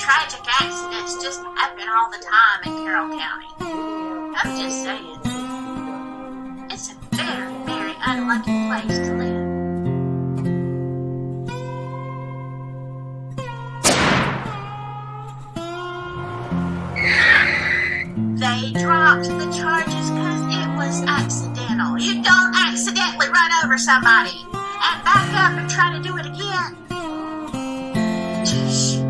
tragic accidents just happen all the time in Carroll County. I'm just saying. It's a very, very unlucky place to live. They dropped the charges because it was accidental. You don't accidentally run over somebody and back up and try to do it again. Shh.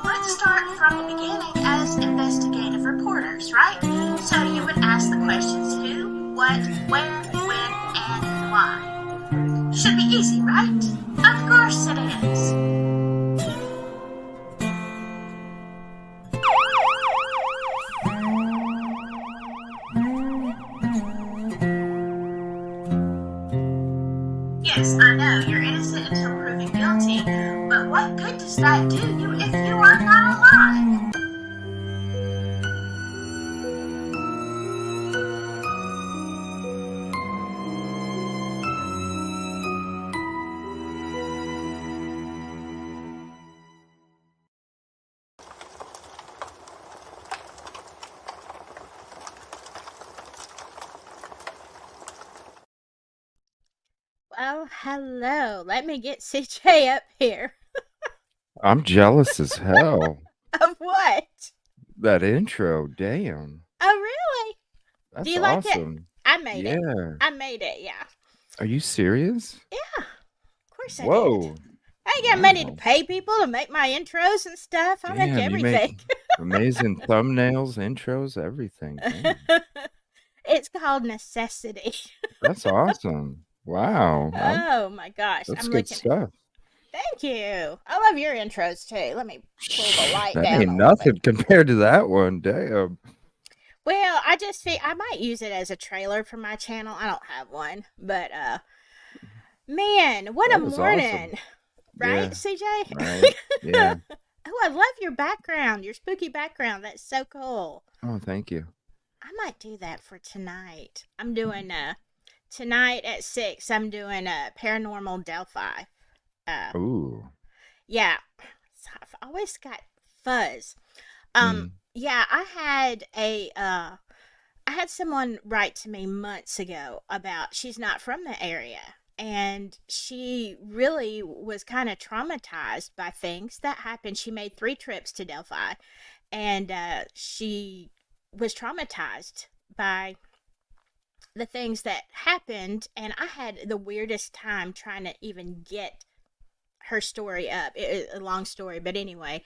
Let's start from the beginning as investigative reporters, right? So you would ask the questions who, what, where, when, and why. Should be easy, right? Of course it is. Yes, I know, you're innocent until proven guilty, but what good does that do you if you are not alive? Well, hello. Let me get CJ up here. I'm jealous as hell. Of what? That intro, damn. Oh, really? That's Do you like it? awesome. I made it. Yeah. I made it, yeah. Are you serious? Yeah, of course I did. Whoa. I ain't got money to Wow. pay people to make my intros and stuff. I make Damn, you everything. make amazing thumbnails, intros, everything. Damn. It's called necessity. That's awesome. Wow. Oh my gosh. That's I'm good looking. stuff. Thank you. I love your intros too. Let me pull the light That down ain't a little nothing bit. compared to that one. Damn. Well, I just feel I might use it as a trailer for my channel. I don't have one, but man, what That a was morning. awesome. Right, Yeah. CJ? Right. Yeah. Oh, I love your background, your spooky background. That's so cool. Oh, thank you. I might do that for tonight. I'm doing tonight at 6. I'm doing Paranormal Delphi. Ooh. Yeah, so I've always got fuzz. Mm. Yeah, I had someone write to me months ago about she's not from the area, and she really was kind of traumatized by things that happened. She made 3 trips to Delphi, and she was traumatized by the things that happened, and I had the weirdest time trying to even get her story up. A long story, but anyway,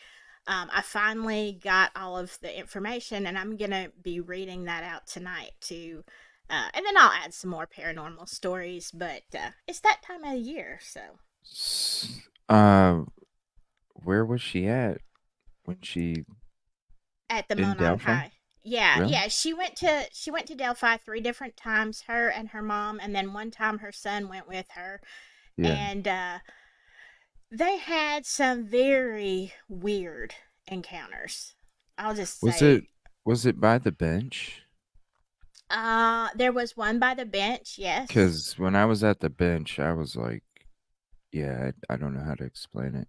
I finally got all of the information, and I'm gonna be reading that out tonight too. And then I'll add some more paranormal stories, but it's that time of the year, so. Where was she at when she At the in Monon Delphi? High. Yeah, Really? yeah. She went to Delphi 3 different times, her and her mom, and then one time her son went with her, Yeah. and they had some very weird encounters. I'll just Was say. it by the bench? There was one by the bench, yes. Because when I was at the bench, I was like, yeah, I don't know how to explain it.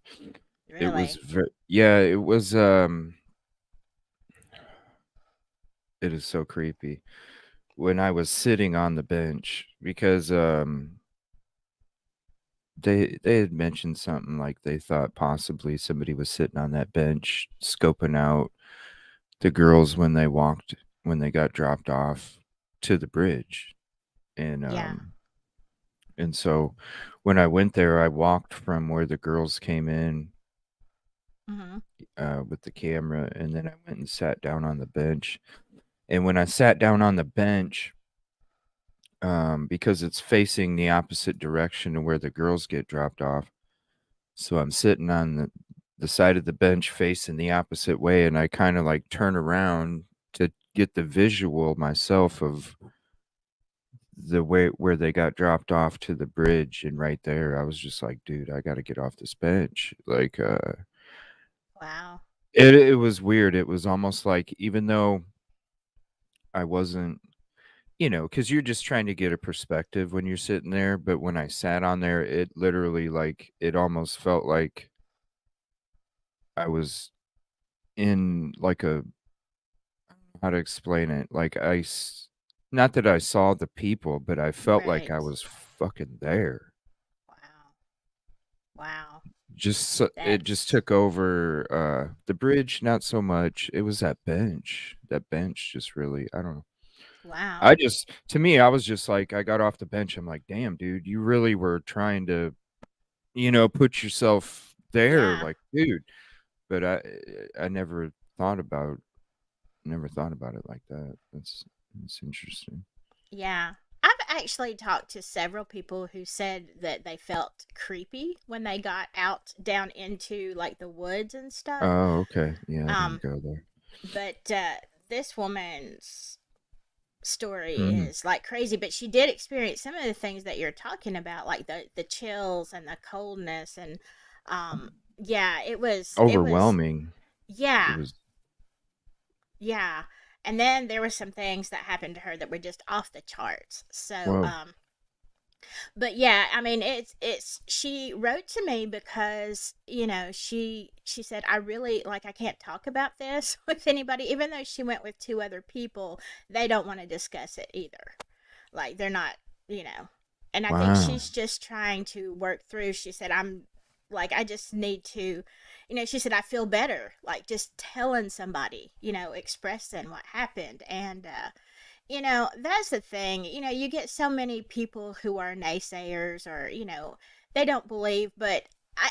It was Really? yeah, it was it is so creepy. When I was sitting on the bench because they had mentioned something like they thought possibly somebody was sitting on that bench scoping out the girls when they got dropped off to the bridge. And Yeah. and so when I went there, I walked from where the girls came in Mhm. with the camera, and then I went and sat down on the bench. And when I sat down on the bench, because it's facing the opposite direction to where the girls get dropped off, so I'm sitting on the side of the bench facing the opposite way, and I kind of like turn around to get the visual myself of the way where they got dropped off to the bridge. And right there I was just like, dude, I got to get off this bench. Like Wow. it was weird. It was almost like, even though I wasn't because you're just trying to get a perspective when you're sitting there. But when I sat on there, it literally, like, it almost felt like I was in like a, how to explain it? Like not that I saw the people, but I felt like I Right. was fucking there. Wow. Wow. It just That's took over the bridge, not so much. It was that bench. That bench just really, I don't know. wow. To me, I was just like, I got off the bench. I'm like, damn, dude, you really were trying to, put yourself there, Yeah. like, dude. But I never thought about it like that. That's interesting. Yeah. I've actually talked to several people who said that they felt creepy when they got out down into like the woods and stuff. Oh, okay. Yeah, I didn't Um, go there. but this woman's story Mhm. is like crazy, but she did experience some of the things that you're talking about, like the chills and the coldness and yeah, it was Overwhelming. It yeah, was yeah. And then there were some things that happened to her that were just off the charts. So whoa. but yeah, I mean it's she wrote to me because she said I really like I can't talk about this with anybody, even though she went with two other people. They don't want to discuss it either, like they're not, you know and I think Wow. she's just trying to work through. She said I'm like I just need to, she said I feel better like just telling somebody, expressing what happened. And that's the thing. You get so many people who are naysayers or, they don't believe, and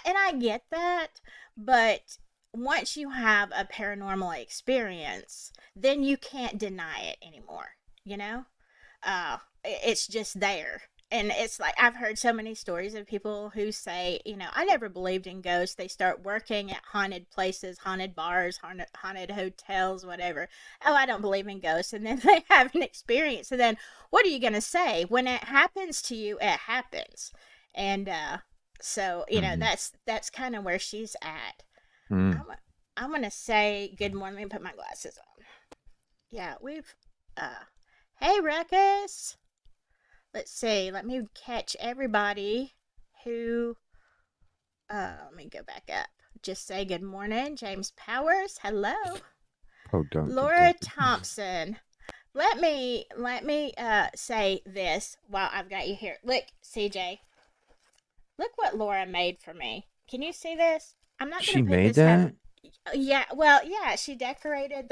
I get that, but once you have a paranormal experience, then you can't deny it anymore, you know? It's just there. And it's like I've heard so many stories of people who say, I never believed in ghosts. They start working at haunted places, haunted bars, haunted hotels, whatever. Oh, I don't believe in ghosts. And then they have an experience. And then what are you going to say? When it happens to you, it happens. And so, Mhm. that's kind of where she's at. Mm. I'm, I'm going to say good morning. Let me put my glasses on. Yeah, hey, Ruckus. Let's see. Let me catch everybody who. Let me go back up. Just say good morning, James Powers. Hello, Oh, don't Laura detective. Thompson. Let me say this while I've got you here. Look, CJ. Look what Laura made for me. Can you see this? I'm not gonna She put made this heavy. that? Yeah, well, yeah, she decorated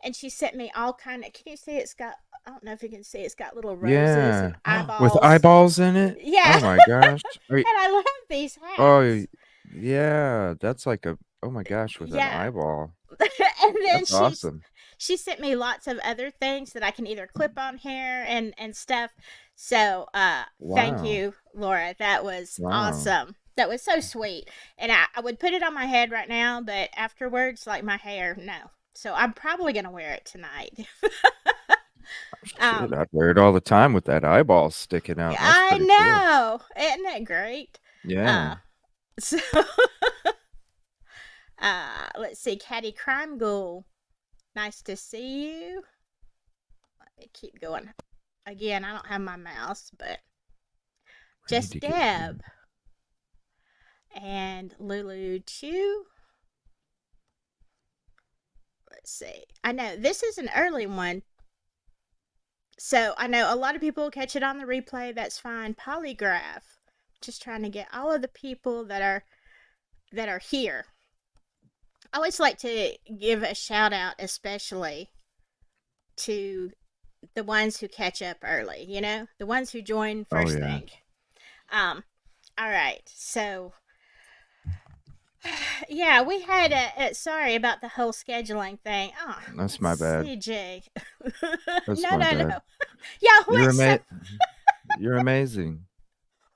and she sent me all kind of. Can you see? It's got. I don't know if you can see. It's got little roses Yeah. and With eyeballs. eyeballs in it? Yeah, Oh my gosh. and I love these Oh, hats. yeah. That's like a, oh my gosh, with an Yeah. eyeball. And then That's awesome. she sent me lots of other things that I can either clip on here and stuff. So thank Wow. you, Laura. That was Wow. awesome. That was so sweet. And I would put it on my head right now, but afterwards, like my hair, no. So I'm probably gonna wear it tonight. Shit, um I'd wear it all the time with that eyeball sticking out. That's I pretty cool. know. Isn't it great? Yeah. Uh so let's see, Caddy Crime Ghoul. Nice to see you. Let me keep going. Again, I don't have my mouse, but I need just to get Deb and Lulu Chew. Let's see. I know this is an early one, so I know a lot of people catch it on the replay. That's fine. Polygraph. Just trying to get all of the people that are here. I always like to give a shout out, especially to the ones who catch up early. The ones who join Oh first yeah. thing. Um. All right. So yeah, we had sorry about the whole scheduling thing. Oh, That's my bad. CJ. That's No, my no, no. bad. Yeah, You're you're amazing.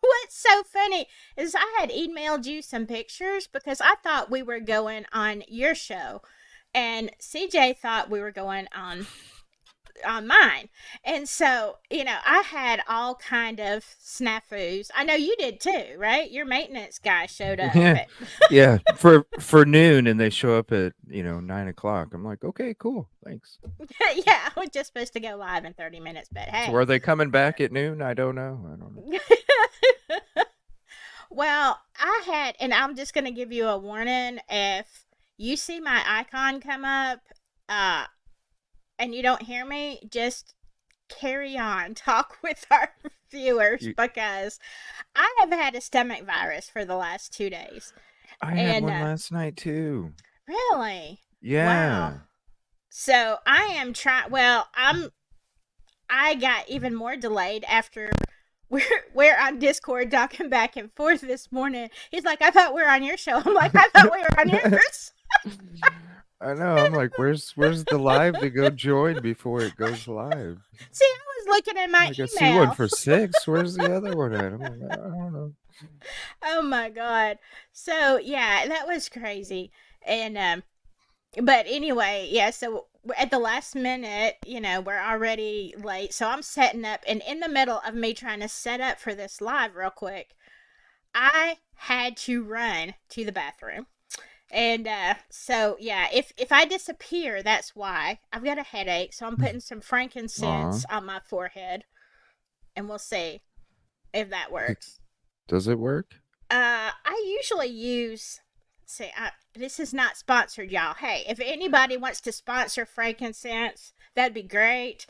what's so funny is I had emailed you some pictures because I thought we were going on your show, and CJ thought we were going on on mine. And so, I had all kind of snafus. I know you did too, right? Your maintenance guy showed up. Yeah, yeah. For noon, and they show up at 9 o'clock. I'm like, okay, cool, thanks. Yeah, I was just supposed to go live in 30 minutes, but So hey. are they coming back at noon? I don't know. I don't know. Well, and I'm just going to give you a warning. If you see my icon come up, uh, and you don't hear me, just carry on. Talk with our viewers You, because I have had a stomach virus for the last 2 days. I had And one last night too. really, wow. Yeah. So I am trying. Well, I got even more delayed after we're on Discord talking back and forth this morning. He's like, I thought we were on your show. I'm like, I thought we were on yours. I know. I'm like, where's the live to go join before it goes live? See, I was looking at my Like, I email. see one for 6. Where's the other one at? I'm like, I don't know. Oh my god. So yeah, that was crazy. And but anyway, yeah, so at the last minute, we're already late. So I'm setting up, and in the middle of me trying to set up for this live real quick, I had to run to the bathroom. And so yeah, if I disappear, that's why. I've got a headache, so I'm putting some frankincense on my forehead, and we'll see if that works. Does it work? I usually use. This is not sponsored, y'all. Hey, if anybody wants to sponsor frankincense, that'd be great.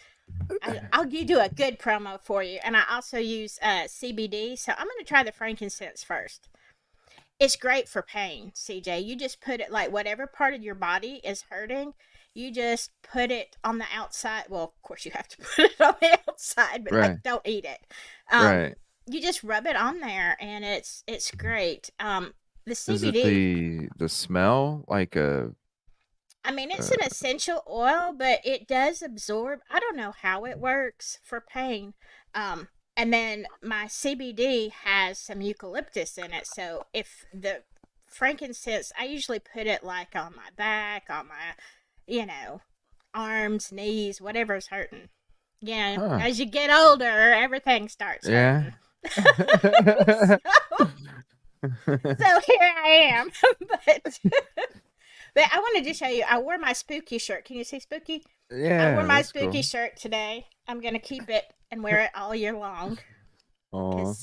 I'll do a good promo for you. And I also use CBD, so I'm going to try the frankincense first. It's great for pain, CJ. You just put it, like, whatever part of your body is hurting, you just put it on the outside. Well, of course you have to put it on the outside, but Right. don't eat it. Right. You just rub it on there, and it's great. The CBD. Is it the smell like a? I mean, it's an essential oil, but it does absorb. I don't know how it works for pain. And then my CBD has some eucalyptus in it. So if the frankincense, I usually put it like on my back, on my, arms, knees, whatever's hurting. As you get older, everything starts hurting. Yeah. So here I am. But I wanted to show you, I wore my spooky shirt. Can you see spooky? Yeah. I wore my that's spooky cool. shirt today. I'm going to keep it and wear it all year long. Aw.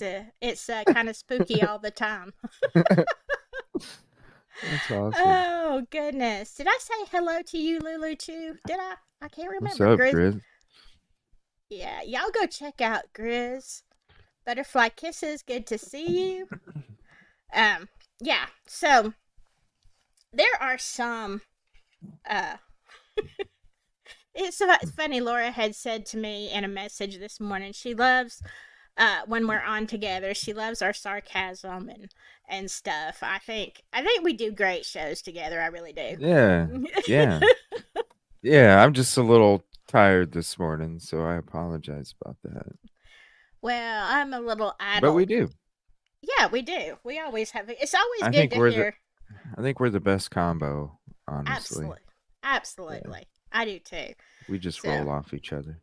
It's kind of spooky all the time. That's awesome. Oh, goodness. Did I say hello to you, Lulu, too? Did I? I can't remember. What's up, Grizz? Yeah, y'all go check out Grizz. Butterfly Kisses, good to see you. Yeah, so there are some it's funny. Laura had said to me in a message this morning, she loves when we're on together, she loves our sarcasm and stuff. I think we do great shows together. I really do. Yeah. I'm just a little tired this morning, so I apologize about that. Well, I'm a little idle. But we do. Yeah, we do. We always have. It's always I good think to we're hear. I think we're the best combo, honestly. Absolutely. Yeah. I do too. We just roll off each other.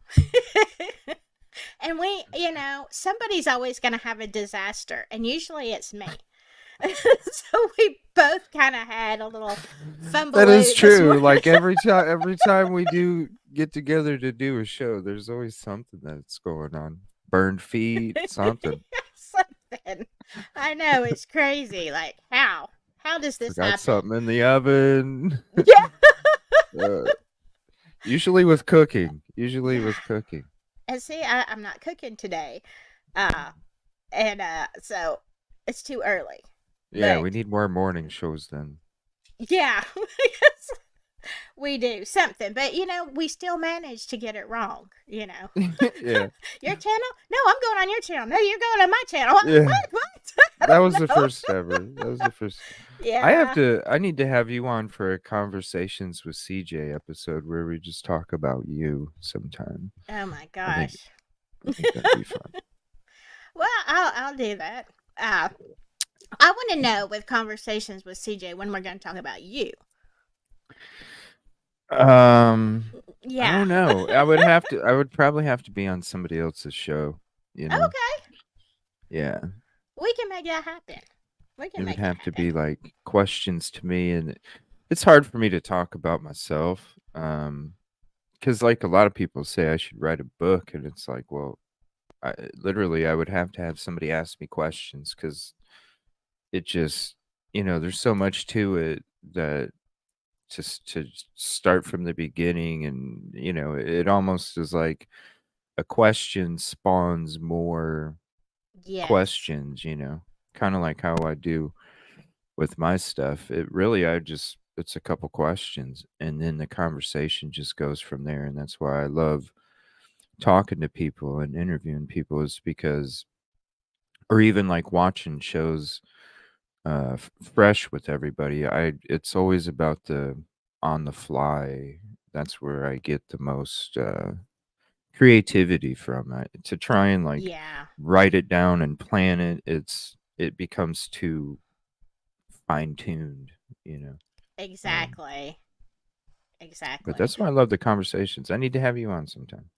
And we, somebody's always going to have a disaster, and usually it's me. So we both kind of had a little fumble. That is true. Like every time we do get together to do a show, there's always something that's going on. Burned feet, something. Something. I know, it's crazy. Like, how does this happen? Something in the oven. Yeah. Usually with cooking. And see, I'm not cooking today. So it's too early. Yeah, but we need more morning shows then. Yeah. We do something, but we still manage to get it wrong, Yeah. Your channel? No, I'm going on your channel. No, you're going on my channel. Yeah. What? That was the first ever. That was the first. Yeah. I need to have you on for a Conversations with CJ episode where we just talk about you sometime. Oh my gosh. I think that'd be fun. Well, I'll do that. I want to know with Conversations with CJ when we're going to talk about you. I Yeah. don't know. I would probably have to be on somebody else's show, you know? Okay. Yeah. We can make that happen. We can It would make that have to happen. be like questions to me, and it's hard for me to talk about myself. Because like a lot of people say I should write a book, and it's like, well, literally I would have to have somebody ask me questions because it just, there's so much to it that just to start from the beginning, and it almost is like a question spawns more Yes. questions, kind of like how I do with my stuff. It's a couple questions, and then the conversation just goes from there. And that's why I love talking to people and interviewing people, is because, or even like watching shows fresh with everybody. It's always about the on the fly. That's where I get the most creativity from. To try and like Yeah. write it down and plan it, it becomes too fine tuned, you know. Um, Exactly. but Exactly. that's why I love the conversations. I need to have you on sometime.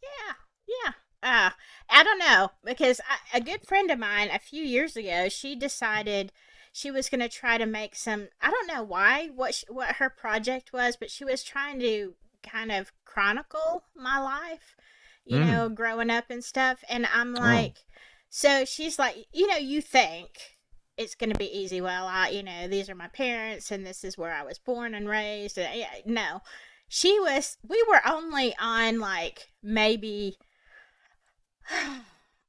Yeah. Yeah. I don't know because a good friend of mine a few years ago, she decided she was going to try to make some. I don't know why what her project was, but she was trying to kind of chronicle my life, Mm. growing up and stuff. And I'm Oh, like, so she's like, you think it's going to be easy. Well, these are my parents, and this is where I was born and raised. And, yeah, no, we were only on like maybe I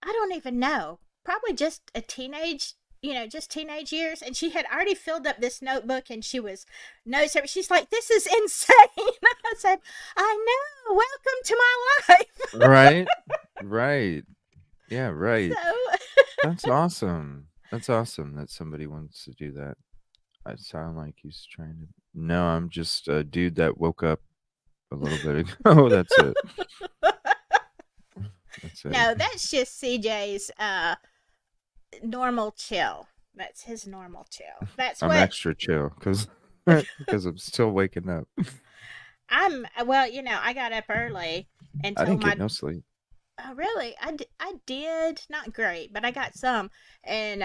don't even know. Probably just just teenage years. And she had already filled up this notebook and she was notes. She's like, this is insane. I said, I know. Welcome to my life. right, right, yeah, right. So, That's awesome. That's awesome that somebody wants to do that. I sound like he's trying to. No, I'm just a dude that woke up a little bit ago. That's it. That's it. no, that's just CJ's normal chill. That's his normal chill. That's I'm what extra chill because because I'm still waking up. well, I got up early and I told didn't get my no sleep. Oh, really? I did. Not great, but I got some. And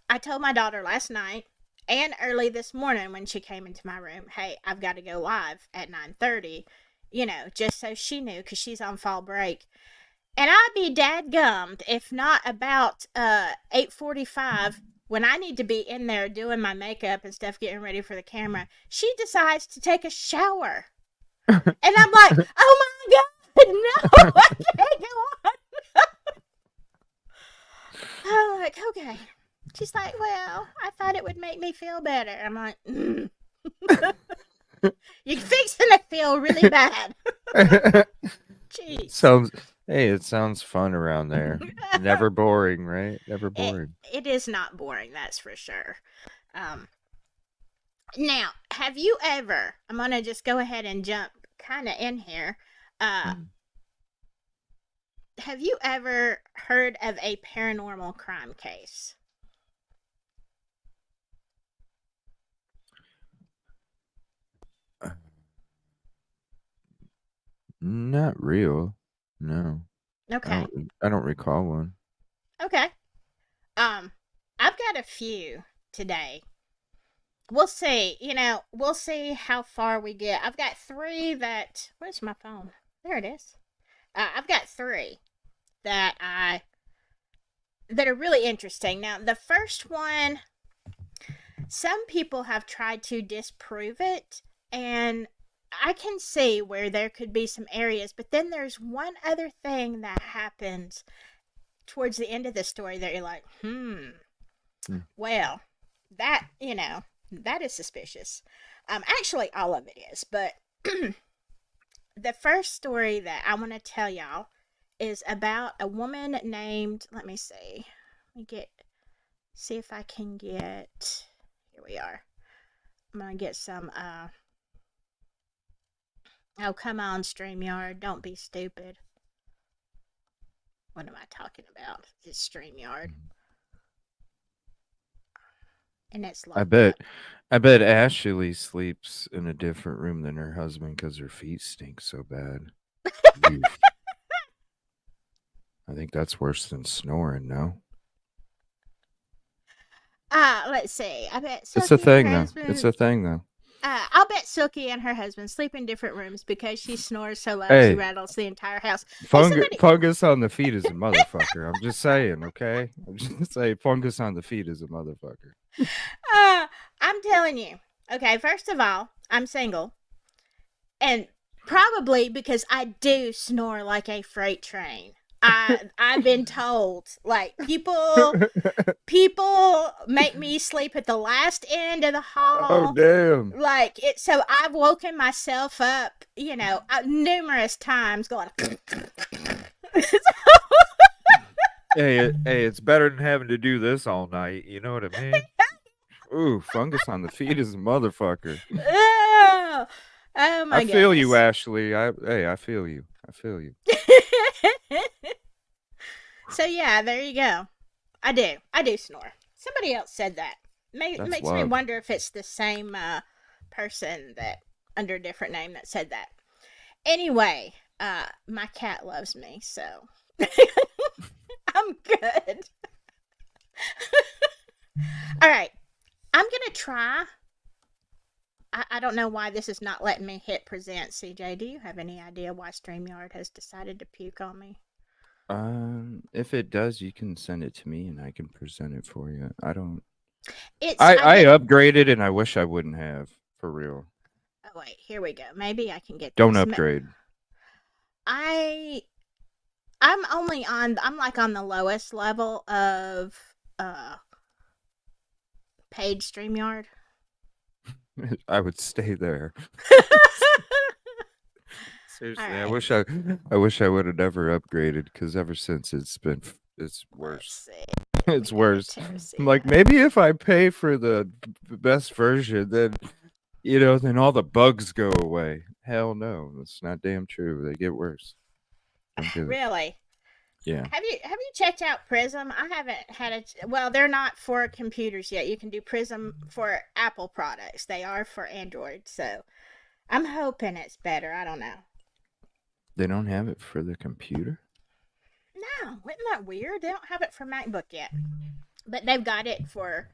I told my daughter last night and early this morning when she came into my room, hey, I've got to go live at 9:30, just so she knew because she's on fall break. And I'd be dadgummed if not about 8:45 when I need to be in there doing my makeup and stuff, getting ready for the camera. She decides to take a shower. And I'm like, oh my God, no, I can't go on. I'm like, okay. She's like, well, I thought it would make me feel better. I'm like, you're fixing to feel really bad. Jeez. sounds Hey, it sounds fun around there. Never boring, right? Never it, boring. it is not boring, that's for sure. Um, Now, have you ever, I'm going to just go ahead and jump kind of in here. Uh, Mm. have you ever heard of a paranormal crime case? Not real. No. I Okay. don't I don't recall one. Okay. Um, I've got a few today. We'll see. We'll see how far we get. I've got three that. Where's my phone? There it is. I've got three that I that are really interesting. Now, the first one, some people have tried to disprove it, and I can see where there could be some areas, but then there's one other thing that happens towards the end of the story that you're like, Mm. well, that is suspicious. Actually, all of it is, but the first story that I want to tell y'all is about a woman named, let me see. See if I can get, here we are. I'm going to get some, oh, come on, StreamYard. Don't be stupid. What am I talking about? It's StreamYard. and it's I locked up. bet. I bet Ashley sleeps in a different room than her husband because her feet stink so bad. Oof. I think that's worse than snoring. No, Let's see. I bet it's a Silky and her thing though. It's husband. a thing though. I'll bet Silky and her husband sleep in different rooms because she snores so loud she Hey, rattles the entire house. Hey, somebody. fungus on the feet is a motherfucker. I'm just saying, okay? I'm just saying, fungus on the feet is a motherfucker. Uh, I'm telling you. Okay, first of all, I'm single, and probably because I do snore like a freight train. I've been told like people make me sleep at the last end of the Oh hall. damn! Like it, so I've woken myself up, numerous times, going. Hey, it's better than having to do this all night. You know what I mean? Ooh, fungus on the feet is a motherfucker. Oh, oh I my feel you, goodness. Ashley. I feel you. I feel you. So yeah, there you go. I do snore. Somebody else said that. That's Makes me love. wonder if it's the same person that under a different name that said that. Anyway, my cat loves me, so I'm good. All right, I'm gonna try. I don't know why this is not letting me hit present. CJ, do you have any idea why StreamYard has decided to puke on me? If it does, you can send it to me and I can present it for you. I don't. It's I I did. upgraded and I wish I wouldn't have for real. Oh wait, here we go. Maybe I can get Don't this. upgrade. I I'm like on the lowest level of uh paid StreamYard. I would stay there. All Seriously, right. I wish I would have never upgraded because ever since it's Let's worse. see. We It's got a worse. I'm like Teresita. maybe if I pay for the best version, then then all the bugs go away. Hell no, that's not damn true. They get worse. Don't do it. Really? Yeah. Have you checked out Prism? I haven't had well, they're not for computers yet. You can do Prism for Apple products. They are for Android, so I'm hoping it's better. I don't know. They don't have it for the computer. No, isn't that weird? They don't have it for MacBook yet, but they've got it for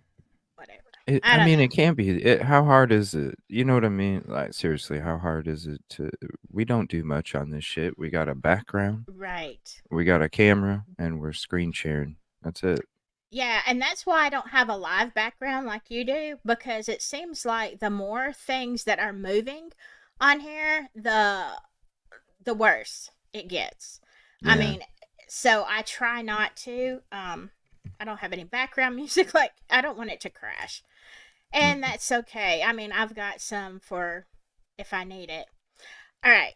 whatever. I I don't mean, know. it can't be. How hard is it? You know what I mean? Like seriously, how hard is it to? We don't do much on this shit. We got a background, Right. we got a camera, and we're screen sharing. That's it. Yeah, and that's why I don't have a live background like you do because it seems like the more things that are moving on here, the worse it gets. I Yeah. mean, so I try not to. I don't have any background music. Like I don't want it to crash, and Mm. that's okay. I mean, I've got some for if I need it. All right.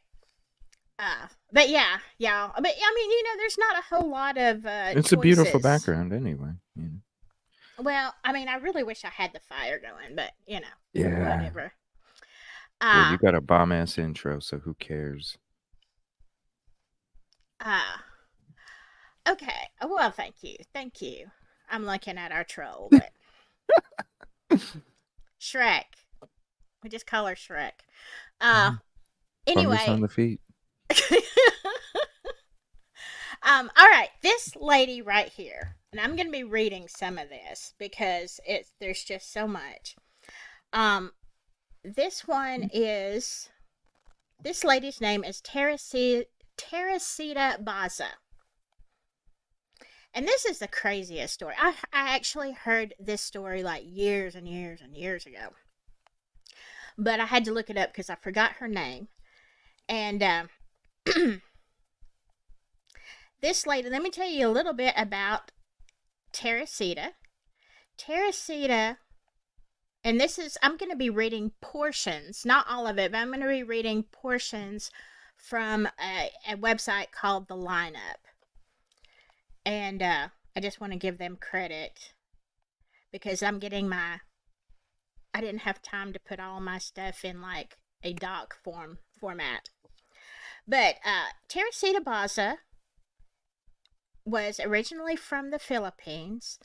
But yeah, yeah. But I mean, there's not a whole lot of It's a beautiful choices. background, anyway. Well, I mean, I really wish I had the fire going, but Yeah. whatever. Well, you Uh, got a bomb ass intro, so who cares? uh, okay. Well, thank you. Thank you. I'm looking at our troll, but Shrek. We just call her Shrek. Uh, Fungus on anyway. the feet. All right. This lady right here, and I'm going to be reading some of this because there's just so much. Um, this one is, this lady's name is Teresita Baza. And this is the craziest story. I actually heard this story like years and years and years ago. But I had to look it up because I forgot her name. And this lady, let me tell you a little bit about Teresita. Teresita, and this is, I'm going to be reading portions, not all of it, but I'm going to be reading portions from a website called The Lineup. And I just want to give them credit because I didn't have time to put all my stuff in like a doc format. But Teresita Baza was originally from the Philippines,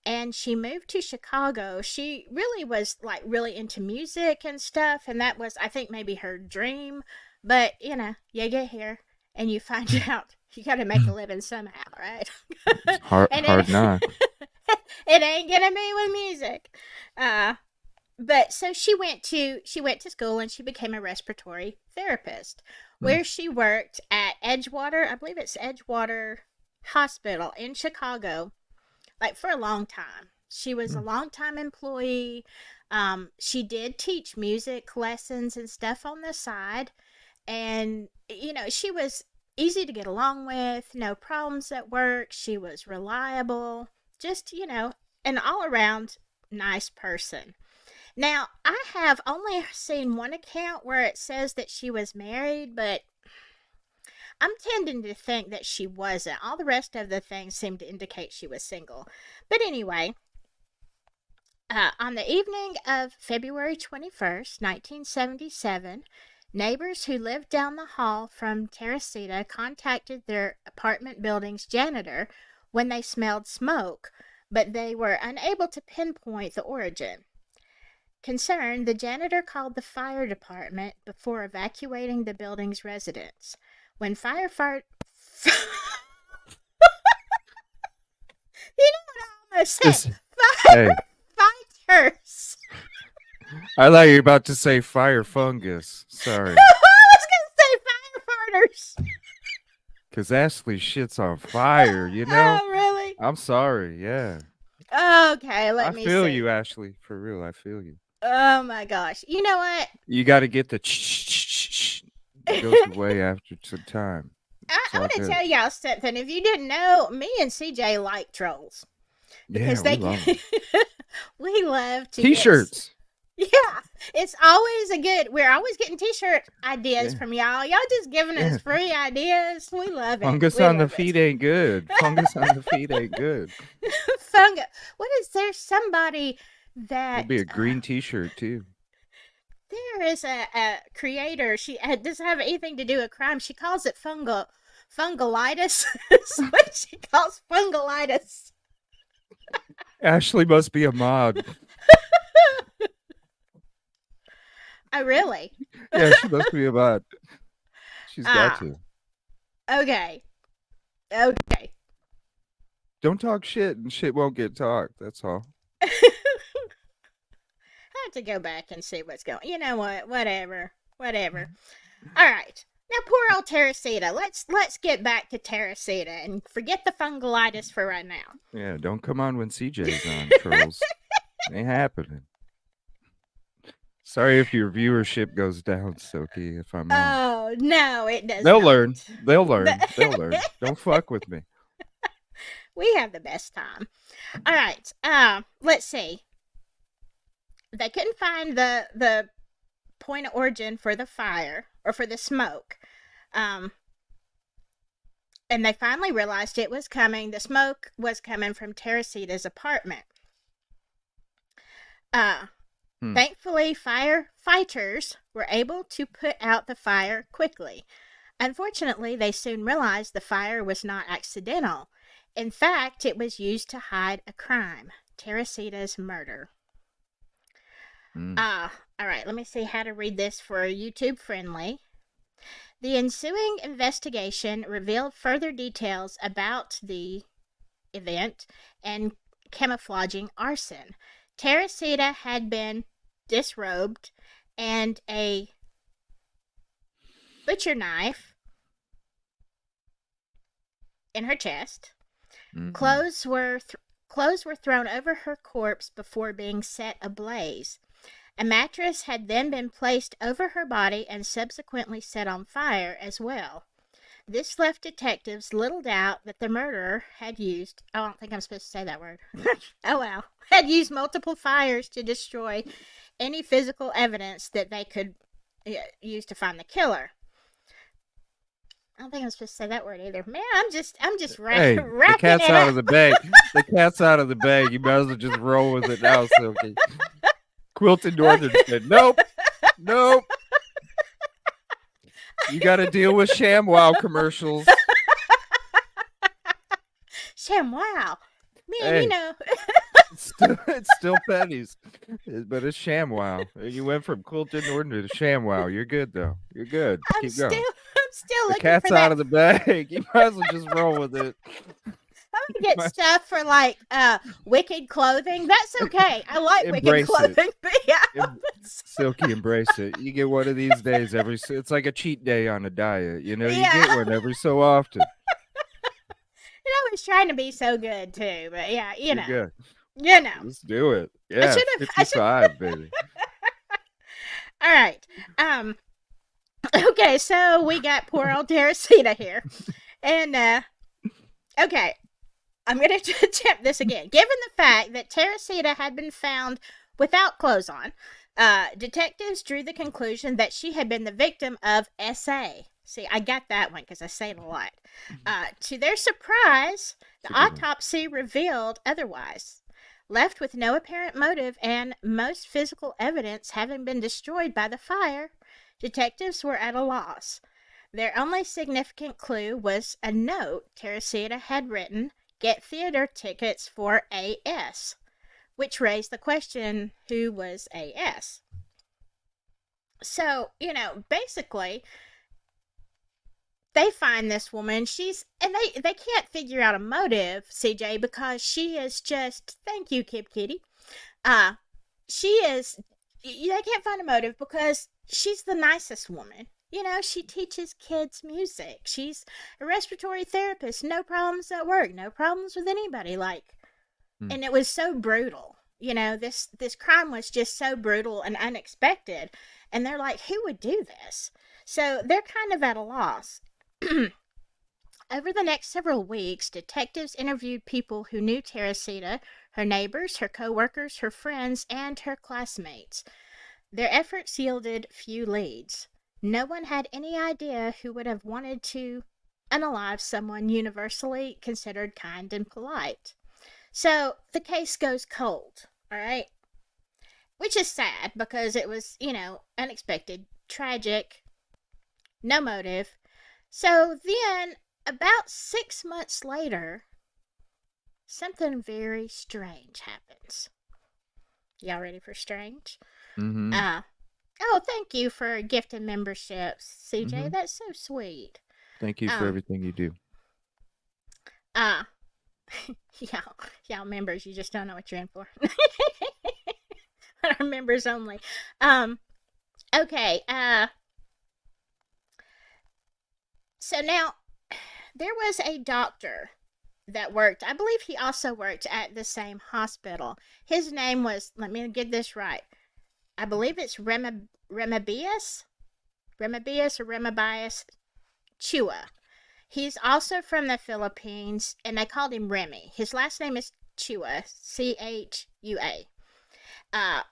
and she moved to Chicago. She really was like really into music and stuff, and that was, I think, maybe her dream. But you know, you get here and you find out you got to make a living somehow, right? And Hard knock. it ain't gonna be with music. But so she went to school and she became a respiratory therapist, where she worked at Edgewater. I believe it's Edgewater Hospital in Chicago, like for a long time. She was a long time employee. She did teach music lessons and stuff on the side, and you know, she was easy to get along with, no problems at work. She was reliable, just, you know, an all around nice person. Now, I have only seen one account where it says that she was married, but I'm tending to think that she wasn't. All the rest of the things seem to indicate she was single. But anyway, on the evening of February 21st, 1977, neighbors who lived down the hall from Teresita contacted their apartment building's janitor when they smelled smoke, but they were unable to pinpoint the origin. Concerned, the janitor called the fire department before evacuating the building's residents. When firefighter... You know what I almost said? Hey, Firefighters. I thought you were about to say fire fungus. Sorry. I was going to say firefighters. Because Ashley shit's on fire, you know? Oh, really? I'm sorry, yeah. Okay, let I me feel see. you, Ashley. For real, I feel you. Oh, my gosh. You know what? You got to get the it goes away after some time. I'm going to tell y'all something. If you didn't know, me and CJ like trolls. Because we love them. we love to T-shirts. Yeah, it's always we're always getting t-shirt ideas from y'all. Y'all just giving us free ideas. We love it. Fungus on the feet ain't good. Fungus on the feet ain't good. Fungus. What is there? Somebody that... It'll be a green t-shirt, too. There is a creator. She doesn't have anything to do with crime. She calls it fungalitis. That's what she calls fungalitis. Ashley must be a mod. Oh, really? Yeah, she must be a mod. She's got to. Okay. Don't talk shit and shit won't get talked. That's all. I have to go back and see what's going. You know what? Whatever. All right. Now, poor old Teresita. Let's get back to Teresita and forget the fungalitis for right now. Yeah, don't come on when CJ's on, trolls. Ain't happening. Sorry if your viewership goes down, Silky, if I'm on. Oh, no, it doesn't. They'll learn. They'll learn. Don't fuck with me. We have the best time. All right. Let's see. They couldn't find the point of origin for the fire or for the smoke. And they finally realized it was coming. The smoke was coming from Teresita's apartment. Thankfully, firefighters were able to put out the fire quickly. Unfortunately, they soon realized the fire was not accidental. In fact, it was used to hide a crime, Teresita's murder. All right, let me see how to read this for YouTube friendly. The ensuing investigation revealed further details about the event and camouflaging arson. Teresita had been disrobed and a butcher knife in her chest. Clothes were thrown over her corpse before being set ablaze. A mattress had then been placed over her body and subsequently set on fire as well. This left detectives little doubt that the murderer had used... Oh, I don't think I'm supposed to say that word. Oh, well. Had used multiple fires to destroy any physical evidence that they could use to find the killer. I don't think I'm supposed to say that word either. Man, I'm just Hey, wrapping the cat's it out up. of the bag. The cat's out of the bag. You might as well just roll with it now, Silky. Quilted Northern said, nope. You got to deal with ShamWow commercials. ShamWow. Man, Hey. you know. it's still pennies, but it's ShamWow. You went from quilted Norton to ShamWow. You're good though. You're good. I'm Keep still going. I'm still The looking for cat's out that. of the bag. You might as well just roll with it. I'm gonna get Might- stuff for like wicked clothing. That's okay. I like wicked Embrace it. clothing, but yeah. Silky, embrace it. You get one of these days it's like a cheat day on a diet. You know, you Yeah. get one every so often. And I was trying to be so good too, but yeah, You're good. you know. Let's do it. Yeah, should have. 55, baby. All right. Okay, so we got poor old Teresita here, and okay, I'm gonna attempt this again. Given the fact that Teresita had been found without clothes on, detectives drew the conclusion that she had been the victim of SA. See, I got that one because I say it a lot. To their surprise, the autopsy revealed otherwise. Left with no apparent motive and most physical evidence having been destroyed by the fire, detectives were at a loss. Their only significant clue was a note Teresita had written, "Get theater tickets for AS," which raised the question, who was AS? So, basically, they find this woman. And they can't figure out a motive, CJ, because she is just, thank you, Kid Kitty. She is, they can't find a motive because she's the nicest woman. She teaches kids music. She's a respiratory therapist. No problems at work. No problems with anybody. And it was so brutal. This crime was just so brutal and unexpected. And they're like, who would do this? So they're kind of at a loss. Over the next several weeks, detectives interviewed people who knew Teresita, her neighbors, her co-workers, her friends, and her classmates. Their efforts yielded few leads. No one had any idea who would have wanted to unalive someone universally considered kind and polite. So the case goes cold, all right? Which is sad because it was, unexpected, tragic, no motive. So then, about 6 months later, something very strange happens. Y'all ready for strange? Mm-hmm. Oh, thank you for gifting memberships, CJ. Mm-hmm. That's so sweet. Thank you for everything you do. Y'all members, you just don't know what you're in for. Our members only. Okay, so now, there was a doctor that worked, I believe he also worked at the same hospital. His name was, let me get this right, I believe it's Remabius Chua. He's also from the Philippines, and they called him Remy. His last name is Chua, Chua. I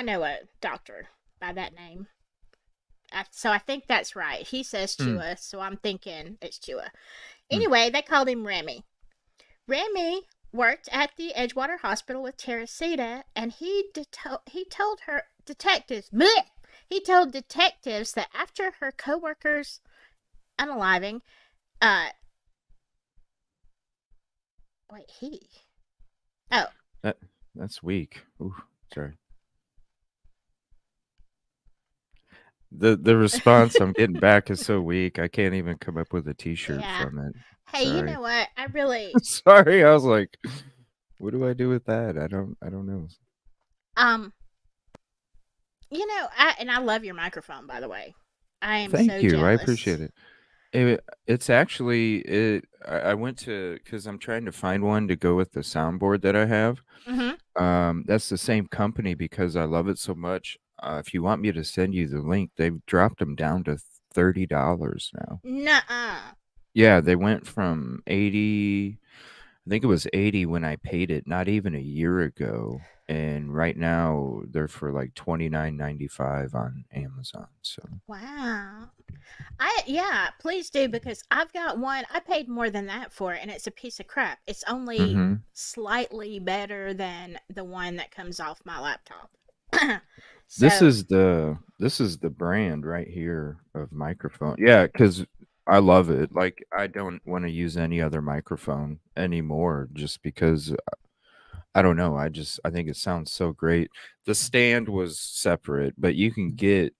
know a doctor by that name. So I think that's right. He says Chua, so I'm thinking it's Chua. Anyway, they called him Remy. Remy worked at the Edgewater Hospital with Teresita, and he told detectives that after her co-workers unaliving, That's weak. Ooh, sorry. The response I'm getting back is so weak. I can't even come up with a T-shirt from it. Hey, sorry. You know what? I really sorry. I was like, what do I do with that? I don't know. I love your microphone, by the way. I am Thank so you. jealous. I appreciate it. It's actually I went to, because I'm trying to find one to go with the soundboard that I have. Mm-hmm. That's the same company because I love it so much. If you want me to send you the link, they've dropped them down to $30 now. Nuh-uh. Yeah, they went from 80. I think it was 80 when I paid it, not even a year ago. And right now they're for like $29.95 on Amazon. So wow. Please do, because I've got one. I paid more than that for it, and it's a piece of crap. It's only slightly better than the one that comes off my laptop. This is the brand right here of microphone. Yeah, because I love it. Like, I don't want to use any other microphone anymore, just because I don't know. I think it sounds so great. The stand was separate, but you can get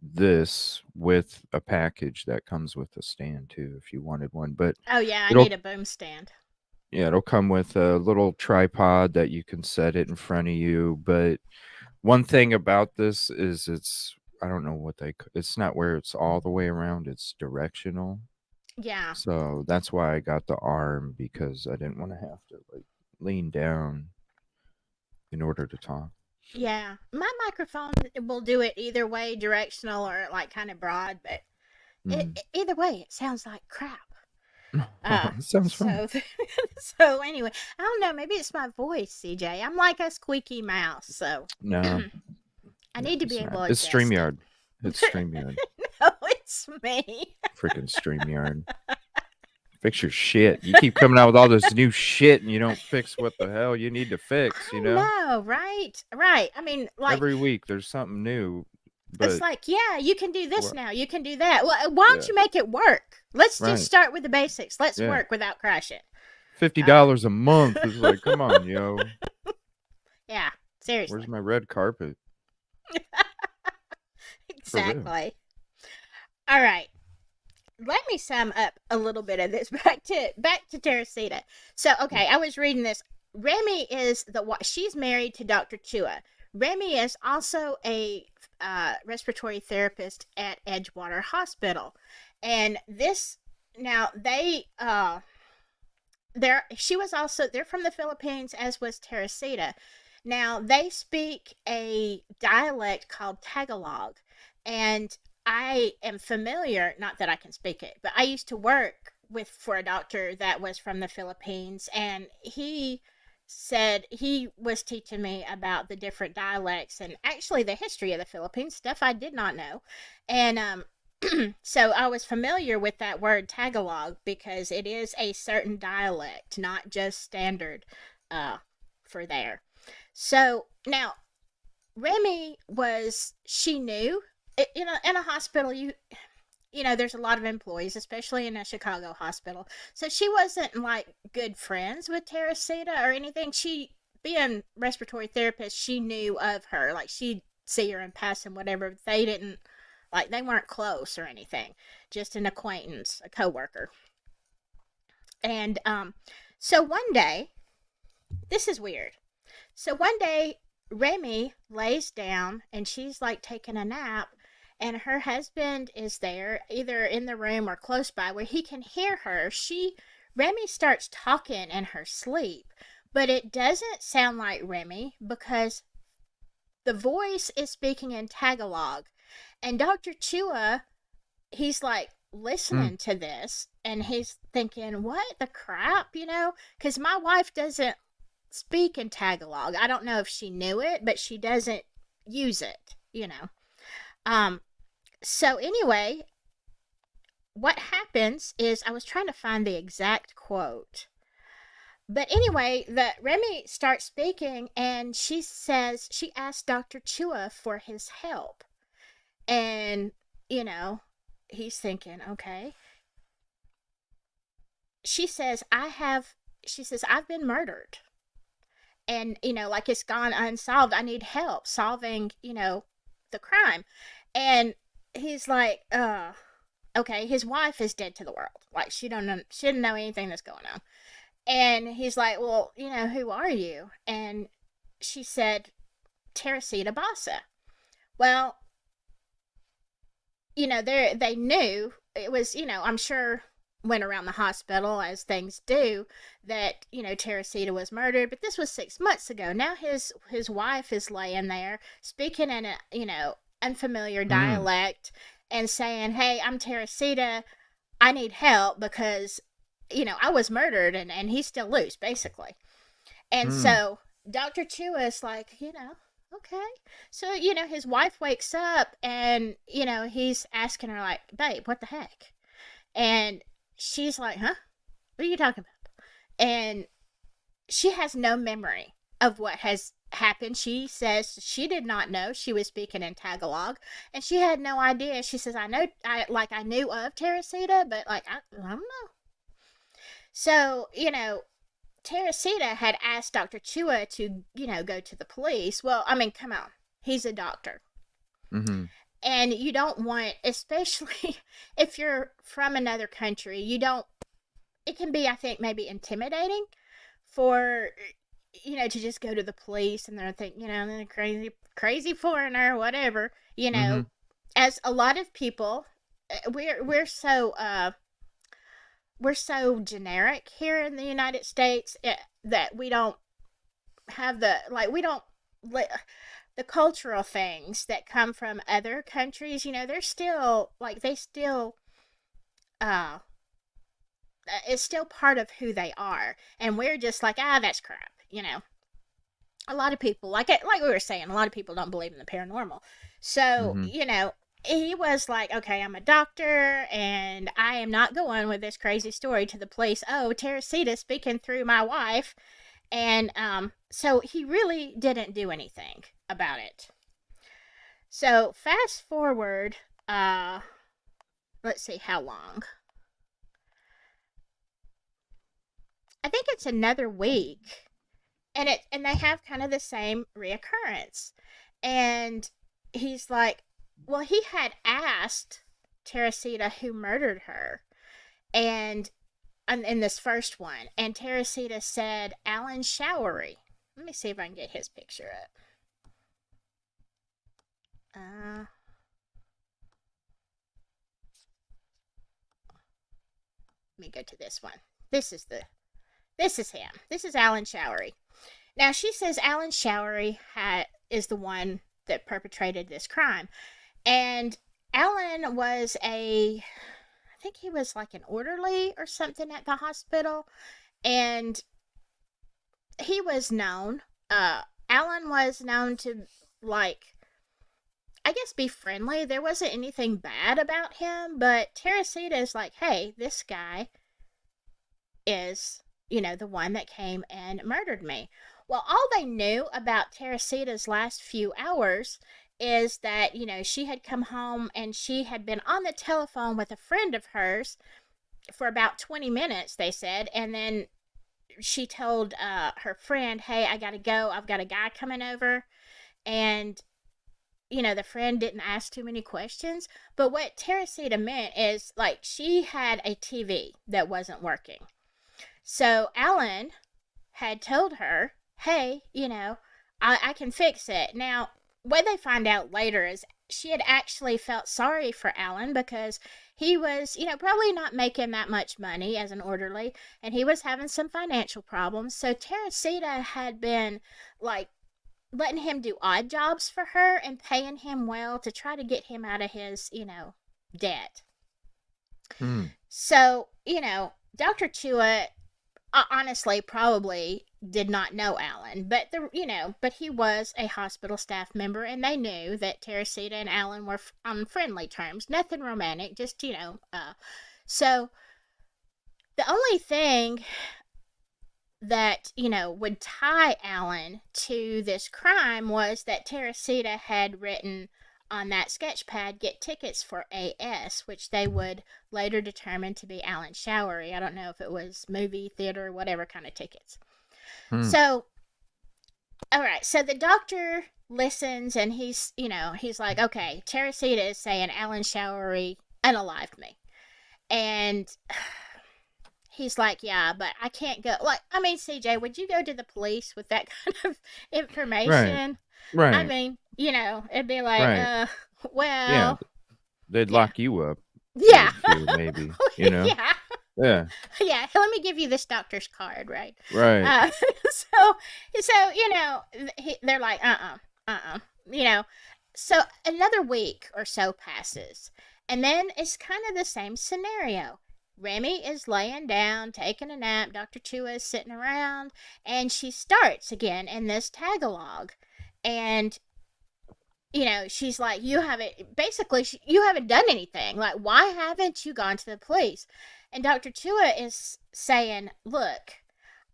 this with a package that comes with a stand too if you wanted one. But Oh yeah, I it'll need a boom stand. yeah, it'll come with a little tripod that you can set it in front of you. But one thing about this is I don't know what it's not where it's all the way around, it's directional. Yeah. So that's why I got the arm because I didn't want to have to like lean down in order to talk. Yeah. My microphone will do it either way, directional or like kind of broad, but Mm. either way, it sounds like crap. Uh, It sounds fun. so, so anyway, I don't know. Maybe it's my voice, CJ. I'm like a squeaky mouse, so No, I no, need to be it's able not. to It's adjust it. StreamYard. It's StreamYard. No, it's me. Freaking StreamYard. Fix your shit. You keep coming out with all this new shit and you don't fix what the hell you need to fix, I you know? know, right? Right. I mean, like, Every week there's something new, it's but like, yeah, you can do this what? now. You can do that. Well, why don't Yeah, you make it work? Let's just right. start with the basics. Let's Yeah. work without crashing. Uh, $50 a month is like, come on, yo. yeah, Where's seriously. my red carpet? For real. Exactly. All right. Let me sum up a little bit of this back to Teresita. So, okay, I was reading this. Remy is she's married to Dr. Chua. Remy is also a respiratory therapist at Edgewater Hospital, and this now they're from the Philippines, as was Teresita. Now they speak a dialect called Tagalog, and I am familiar, not that I can speak it, but I used to work for a doctor that was from the Philippines, and he said he was teaching me about the different dialects and actually the history of the Philippines, stuff I did not know. And so I was familiar with that word Tagalog because it is a certain dialect, not just standard for there. So now she knew, in a hospital, there's a lot of employees, especially in a Chicago hospital. So she wasn't like good friends with Teresita or anything. Being respiratory therapist, she knew of her. Like she'd see her in passing, whatever. They weren't close or anything. Just an acquaintance, a coworker. And so one day, this is weird. So one day, Remy lays down and she's like taking a nap, and her husband is there, either in the room or close by, where he can hear her. Remy starts talking in her sleep, but it doesn't sound like Remy because the voice is speaking in Tagalog. And Dr. Chua, he's like Mm. listening to this and he's thinking, what the crap, Because my wife doesn't speak in Tagalog. I don't know if she knew it, but she doesn't use it. Um, so anyway, what happens is I was trying to find the exact quote. But anyway, the Remy starts speaking and she asks Dr. Chua for his help. And, he's thinking, okay. She says, I've been murdered. And, like it's gone unsolved. I need help solving, the crime. And he's like, okay, his wife is dead to the world. Like she didn't know anything that's going on. And he's like, well, who are you? And she said, Teresita Basa. Well, they knew it was, I'm sure went around the hospital as things do that, Teresita was murdered, but this was 6 months ago. Now his wife is laying there speaking in a, unfamiliar Mm. dialect and saying, hey, I'm Teresita. I need help because, I was murdered and he's still loose, basically. And Mm. so Dr. Chua is like, okay. So, his wife wakes up and, he's asking her, like, babe, what the heck? And she's like, huh? What are you talking about? And she has no memory of what has happened. She says she did not know she was speaking in Tagalog, and she had no idea. She says, I knew of Teresita, but like I don't know. So Teresita had asked Dr. Chua to, go to the police. Well, I mean, come on. He's a doctor. Mm-hmm. And you don't want, especially if you're from another country, it can be, I think, maybe intimidating for, to just go to the police and they're thinking, they're crazy foreigner, whatever, Mm-hmm. as a lot of people, we're so, we're so generic here in the United States that we don't have we don't the cultural things that come from other countries. They're still they still uh it's still part of who they are, and we're just like, that's crap. A lot of people, like we were saying, a lot of people don't believe in the paranormal. So, Mm-hmm. he was like, okay, I'm a doctor and I am not going with this crazy story to the police. Oh, Teresita speaking through my wife. And so he really didn't do anything about it. So fast forward, let's see how long. I think it's another week. And they have kind of the same reoccurrence. And he's like, well, he had asked Teresita who murdered her, and in this first one, and Teresita said Alan Showery. Let me see if I can get his picture up. Let me go to this one. This is him. This is Alan Showery. Now, she says Alan Showery is the one that perpetrated this crime. And Alan was I think he was like an orderly or something at the hospital. And he was known, Alan was known to, I guess, be friendly. There wasn't anything bad about him, but Teresita is like, hey, this guy is, the one that came and murdered me. Well, all they knew about Teresita's last few hours is that, she had come home and she had been on the telephone with a friend of hers for about 20 minutes, they said. And then she told her friend, hey, I got to go. I've got a guy coming over. And, the friend didn't ask too many questions. But what Teresita meant is, she had a TV that wasn't working. So Alan had told her, hey, I can fix it. Now, what they find out later is she had actually felt sorry for Alan because he was, probably not making that much money as an orderly, and he was having some financial problems. So Teresita had been, letting him do odd jobs for her and paying him well to try to get him out of his, debt. Mm. So, Dr. Chua honestly probably did not know Alan, but but he was a hospital staff member, and they knew that Teresita and Alan were on friendly terms, nothing romantic, just so the only thing that would tie Alan to this crime was that Teresita had written on that sketch pad, get tickets for AS, which they would later determine to be Alan Showery. I don't know if it was movie, theater, whatever kind of tickets. So, all right. So the doctor listens and he's like, okay, Teresita is saying Alan Showery unalived me. And he's like, yeah, but I can't go. CJ, would you go to the police with that kind of information? Right. I mean, it'd be like, Right. well. Yeah. They'd lock you up. Yeah. Maybe, Yeah. Yeah. Yeah. Let me give you this doctor's card, right? Right. So they're like, So another week or so passes, and then it's kind of the same scenario. Remy is laying down, taking a nap. Dr. Chua is sitting around, and she starts again in this tagalog. And, she's like, you haven't done anything. Like, why haven't you gone to the police? And Dr. Chua is saying, look,